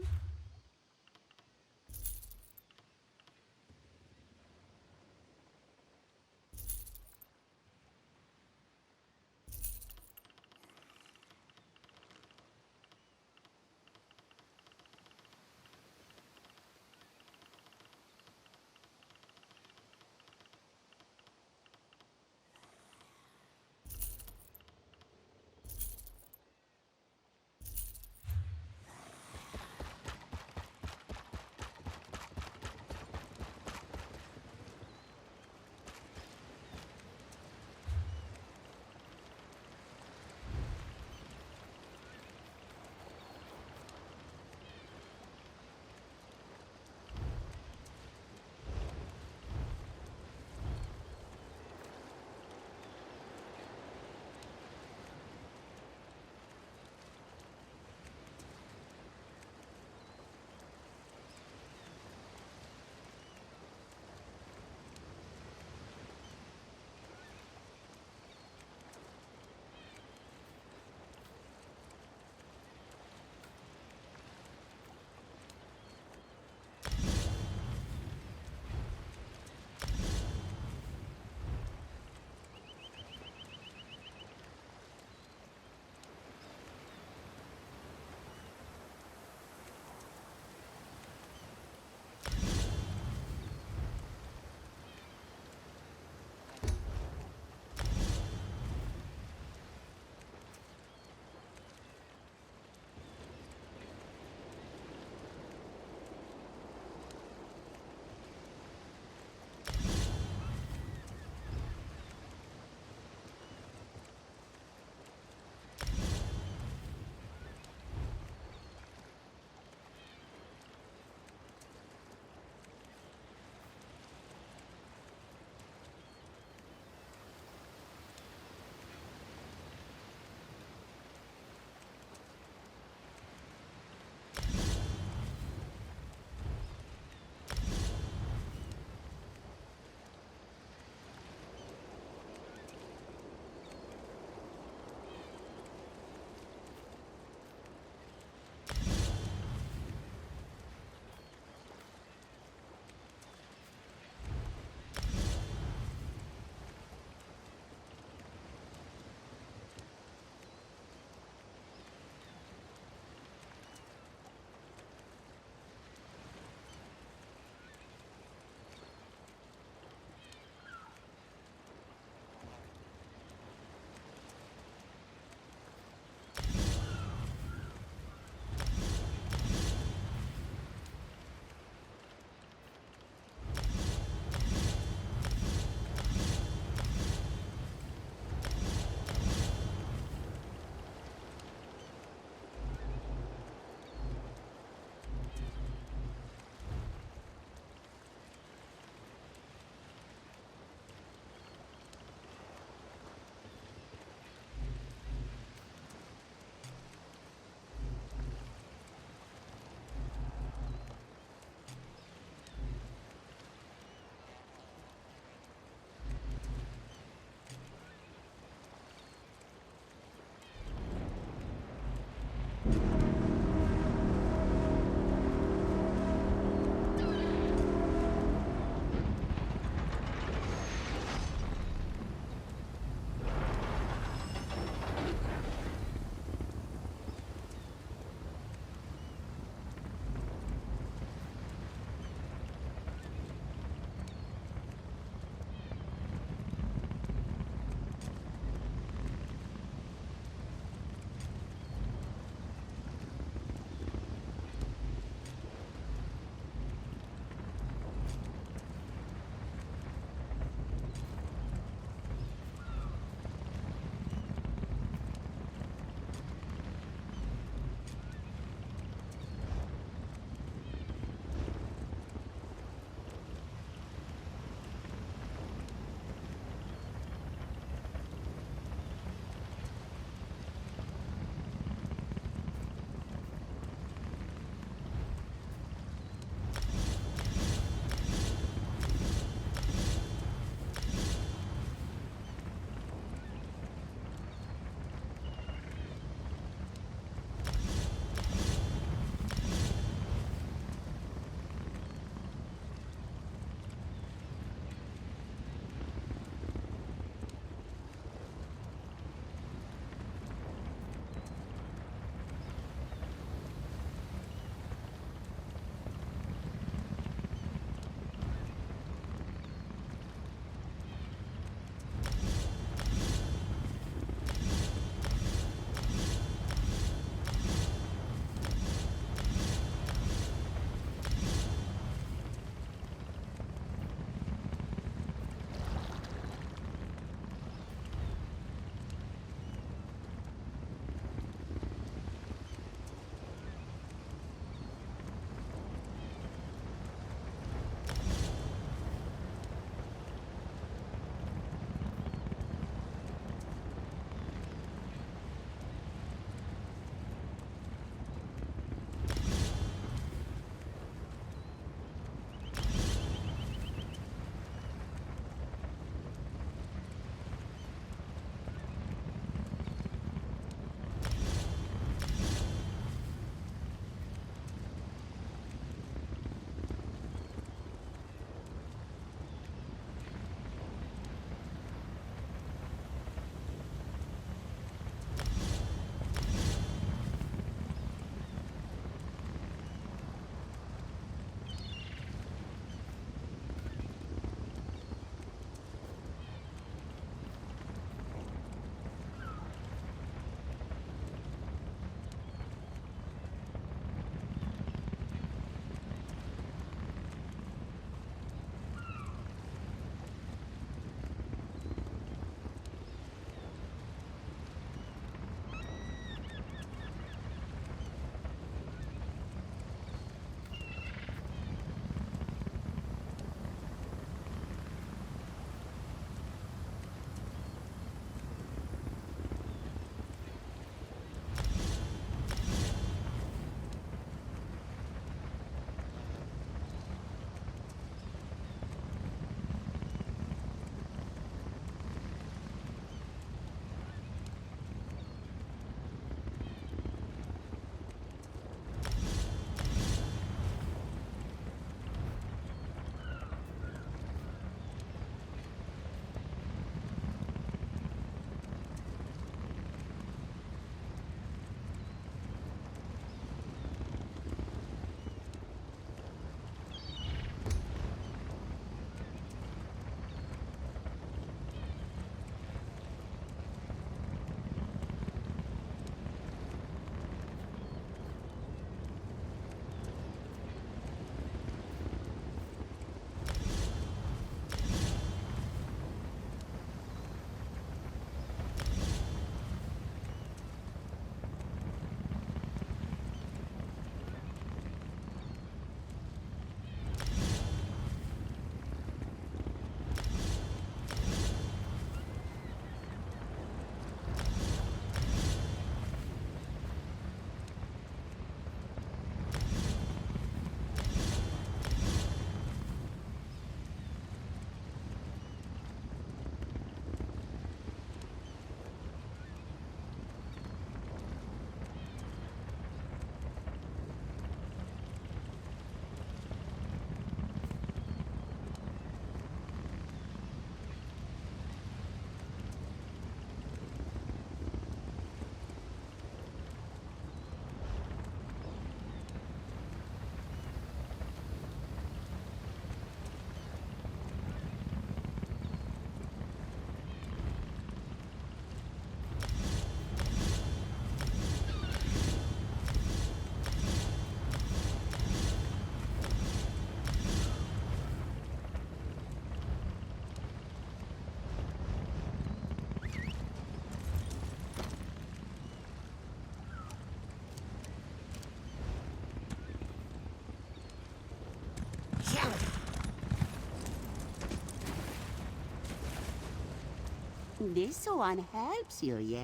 This one helps you, yeah?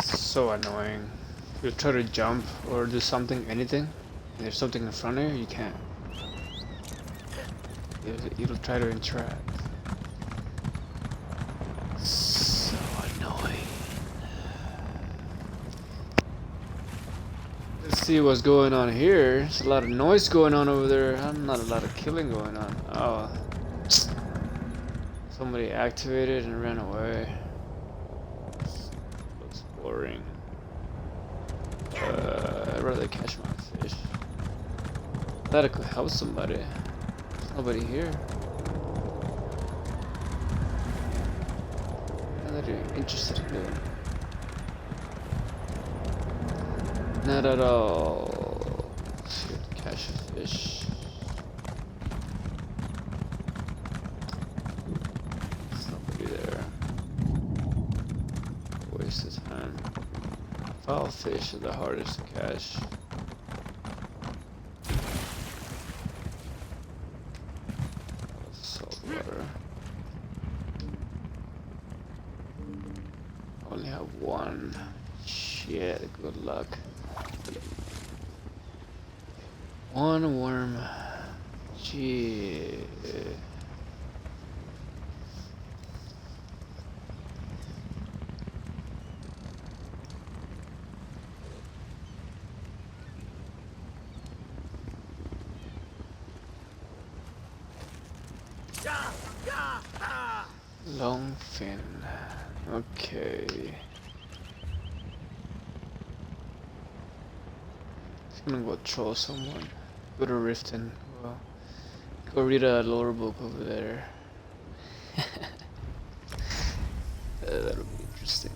So annoying. You try to jump or do something, anything, and there's something in front of you, you can't. It'll try to interact. So annoying. Let's see what's going on here. There's a lot of noise going on over there. Not a lot of killing going on. Oh. Somebody activated and ran away. Looks boring. I'd rather catch my fish. Thought I could help somebody. There's nobody here. Not that you're interested in doing. Not at all. Should catch a fish. There's nobody there. Waste of time. Foul fish are the hardest to catch. Salt water. Only have one. Shit, good luck. One worm. Gee. Long fin. Okay. Just gonna go troll someone. Go to Riften. Well, go read a lore book over there. That'll be interesting.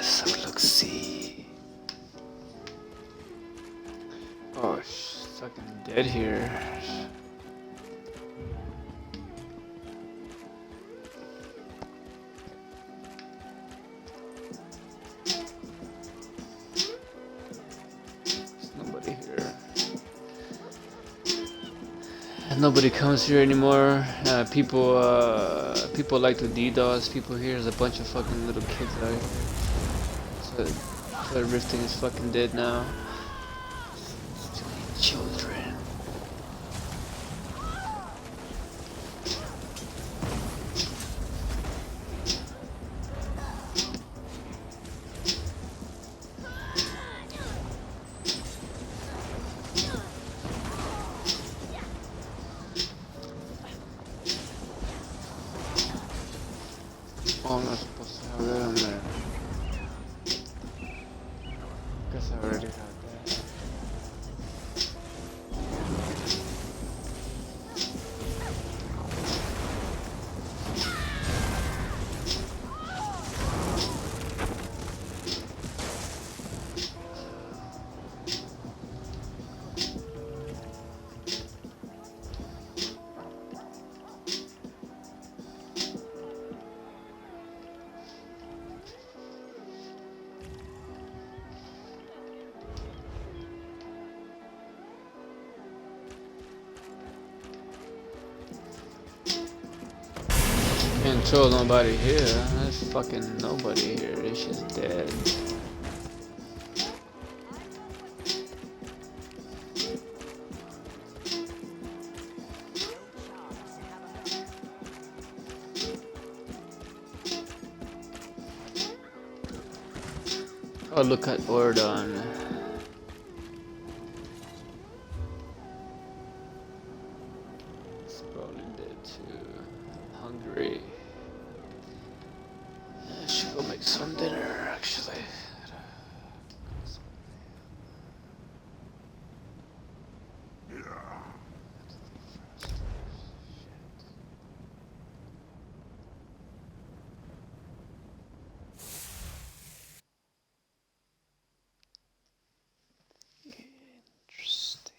So let's see. Oh, she's fucking dead here. There's nobody here. Nobody comes here anymore. People like to DDoS people here. There's a bunch of fucking little kids out here. So Rifting is fucking dead now. Too many children. Oh, I'm not supposed to have that on there. Guess I already had that. Can't troll nobody here. There's fucking nobody here. This shit's dead. Oh, look at Ordon. hungry. I should go make some dinner, actually. Interesting.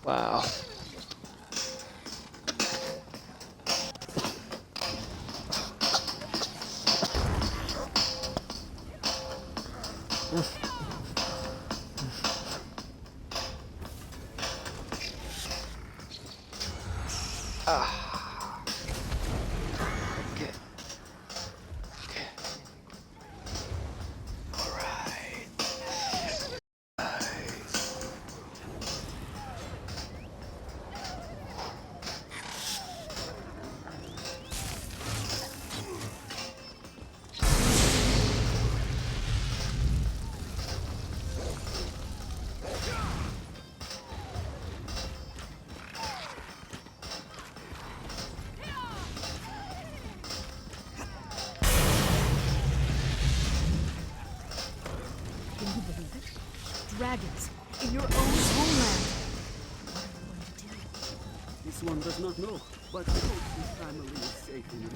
Wow. Ah. Okay. Okay. All right. Can you believe it? Dragons in your own homeland. What are we going to do? This one does not know, but hopes his family is safe in it.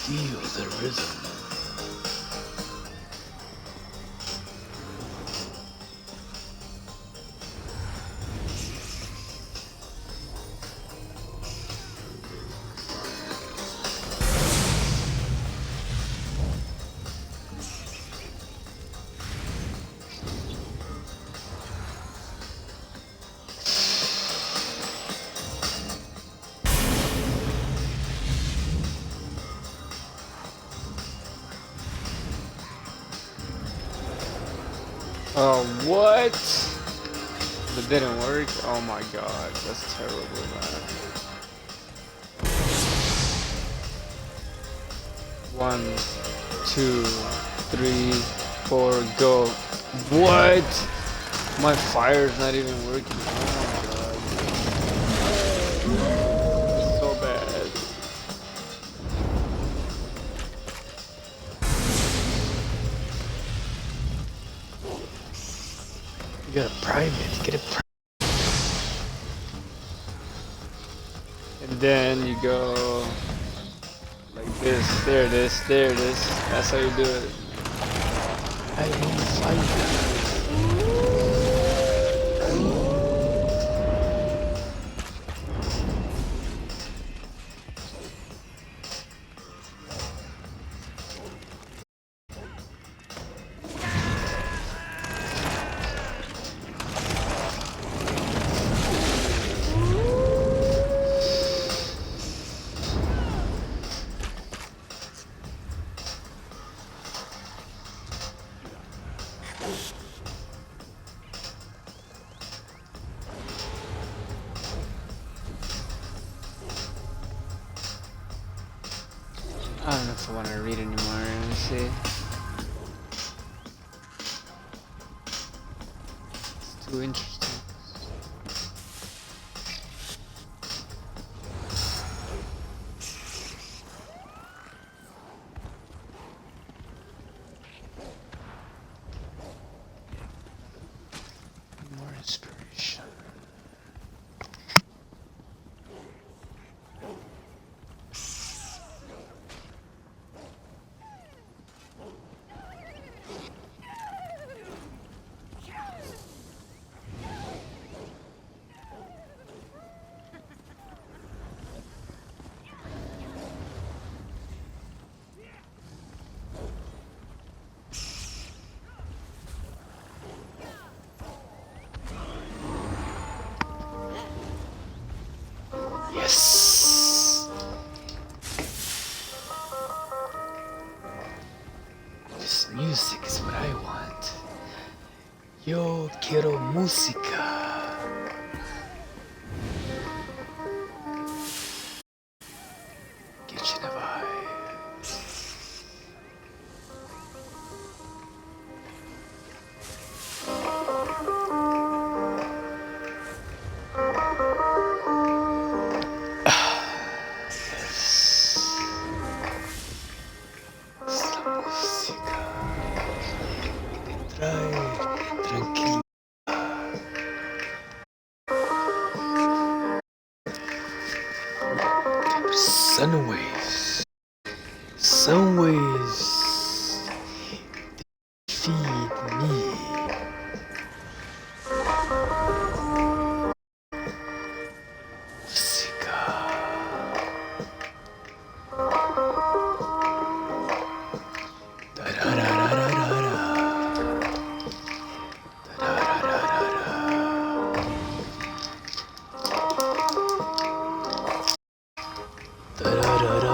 Feel the rhythm. Oh, what? That didn't work? Oh my god, that's terrible, man. 1, 2, 3, 4, go. What? My fire's not even working. Oh my god. So bad. You gotta prime it. Get it. And then you go like this. There it is. There it is. That's how you do it. I will find you. I don't know if I want to read anymore. Let me see. It's too interesting. More inspiration. Yes. This music is what I want. Yo quiero música. Get you in the vibe. Yes. Es la música que te trae tranquilidad. Sun waves. Sun waves feed me. Música. Da-da-da-da-da-da. Da-da-da-da-da. Da-da-da-da.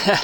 uh,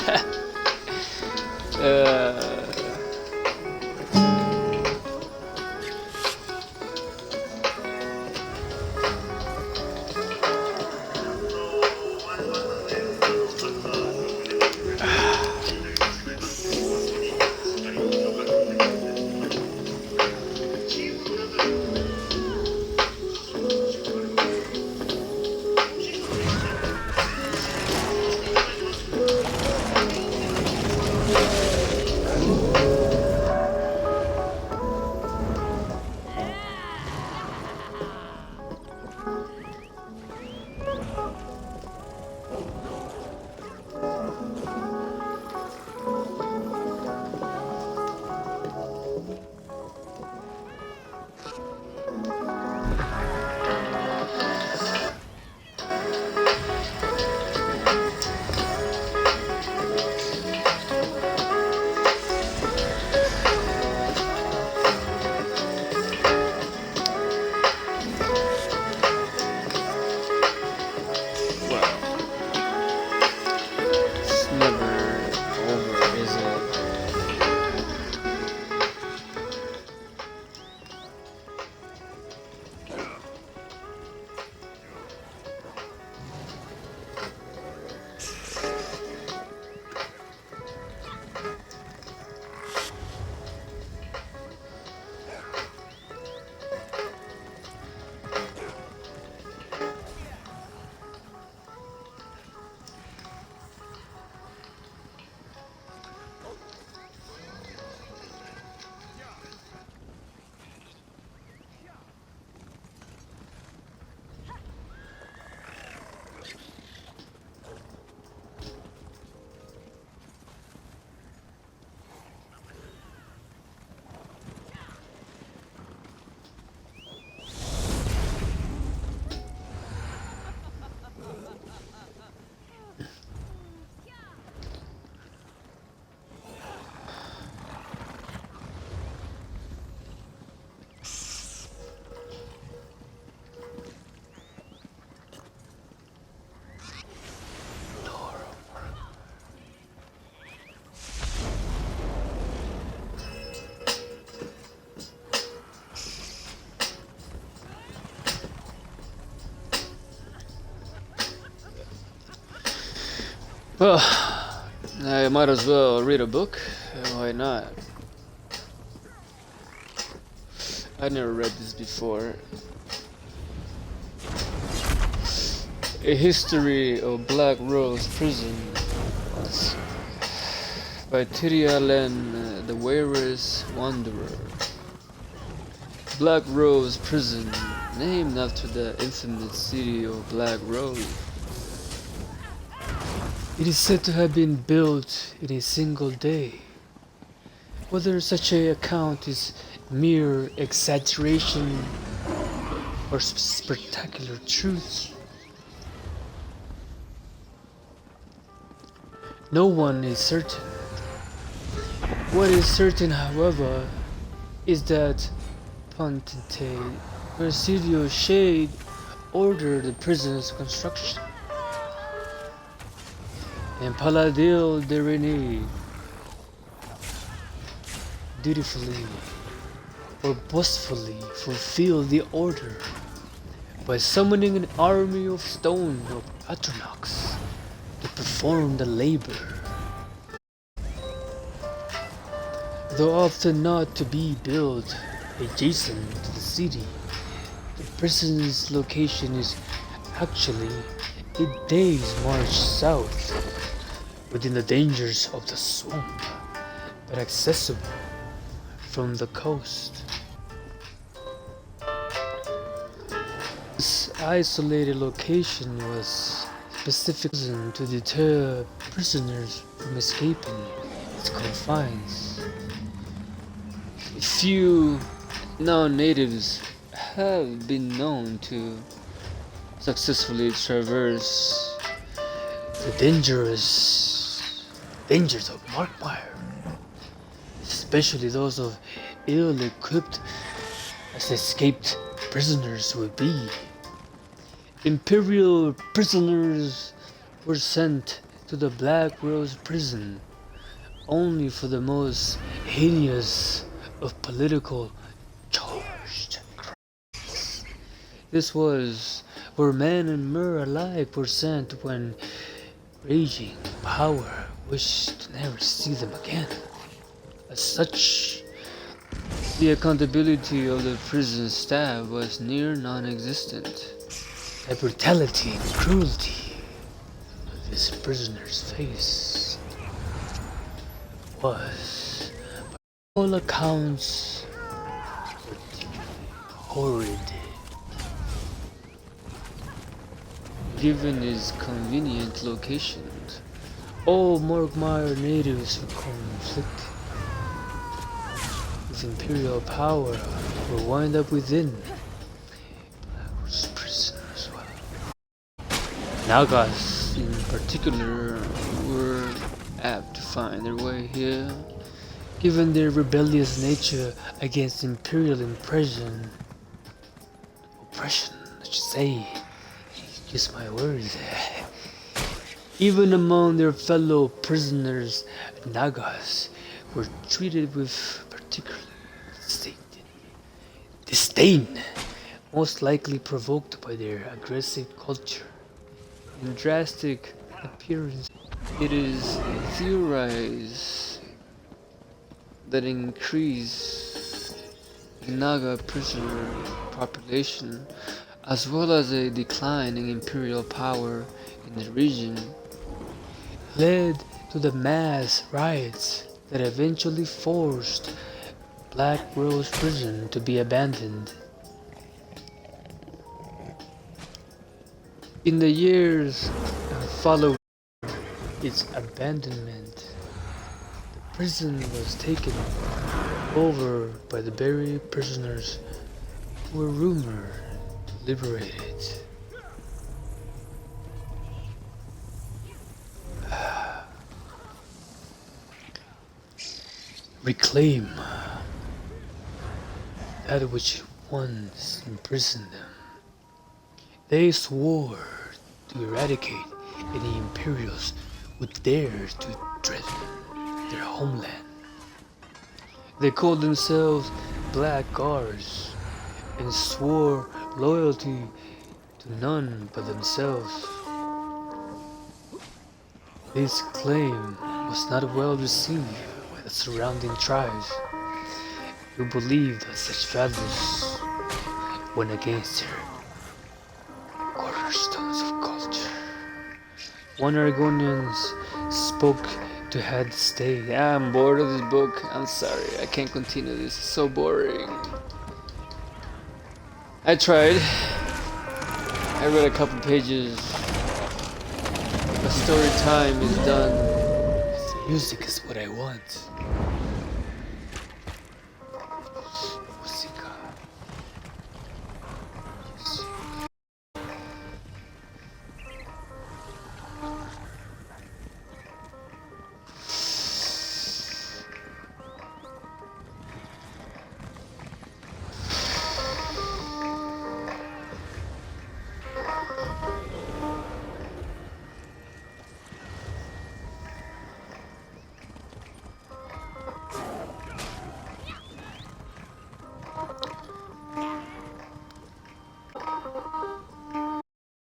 well, it's never over, is it? Well, I might as well read a book. Why not? I never read this before. A History of Black Rose Prison by Tyria Len, the Wearer's Wanderer. Black Rose Prison, named after the infamous city of Black Rose. It is said to have been built in a single day. Whether such a account is mere exaggeration or spectacular truth, no one is certain. What is certain, however, is that Ponte Presidio Shade ordered the prison's construction, and Paladil de Rene dutifully or boastfully fulfilled the order by summoning an army of stone of Atronox to perform the labor. Though often not to be built adjacent to the city, the prison's location is actually a day's march south, within the dangers of the swamp, but accessible from the coast. This isolated location was specifically to deter prisoners from escaping its confines. Few non-natives have been known to successfully traverse the dangers of Markmire, especially those of ill-equipped as escaped prisoners would be. Imperial prisoners were sent to the Black Rose prison only for the most heinous of political charged crimes. This was where men and myrrh alike were sent when raging power wished to never see them again. As such, the accountability of the prison staff was near non-existent. The brutality and cruelty of this prisoner's face was, by all accounts, horrid. Given his convenient location, all Morgmire natives who conflicted with imperial power were wound up within Blackroot's prison as well. Nagas in particular were apt to find their way here, given their rebellious nature against imperial oppression, I should say, use my words. Even among their fellow prisoners, Nagas were treated with particular disdain, most likely provoked by their aggressive culture and drastic appearance. It is theorized that an increase in Naga prisoner population, as well as a decline in imperial power in the region, led to the mass riots that eventually forced Black Rose Prison to be abandoned. In the years following its abandonment, the prison was taken over by the Berry prisoners who were rumored to liberate it. Reclaim that which once imprisoned them. They swore to eradicate any Imperials who dared to threaten their homeland. They called themselves Black Guards and swore loyalty to none but themselves. This claim was not well received by the surrounding tribes, who believed that such values went against their cornerstones of culture. One Argonian spoke to Head Stay. I'm bored of this book. I'm sorry, I can't continue this. It's so boring. I tried. I read a couple pages. The story time is done. The music is what I want. Música.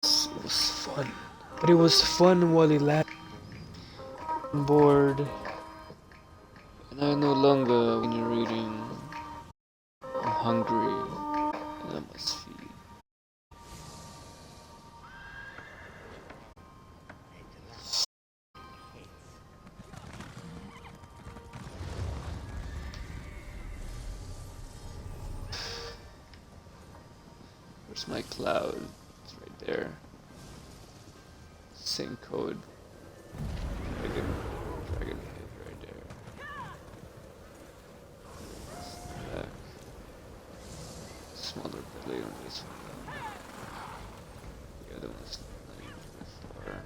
It was fun, but it was fun while it lasted. I'm bored, and I no longer when you're reading. I'm hungry, and I must feed. Where's my cloud? It's right there. Same code. Dragon head right there. Back. Smaller belly on this one. The other one's not even very far.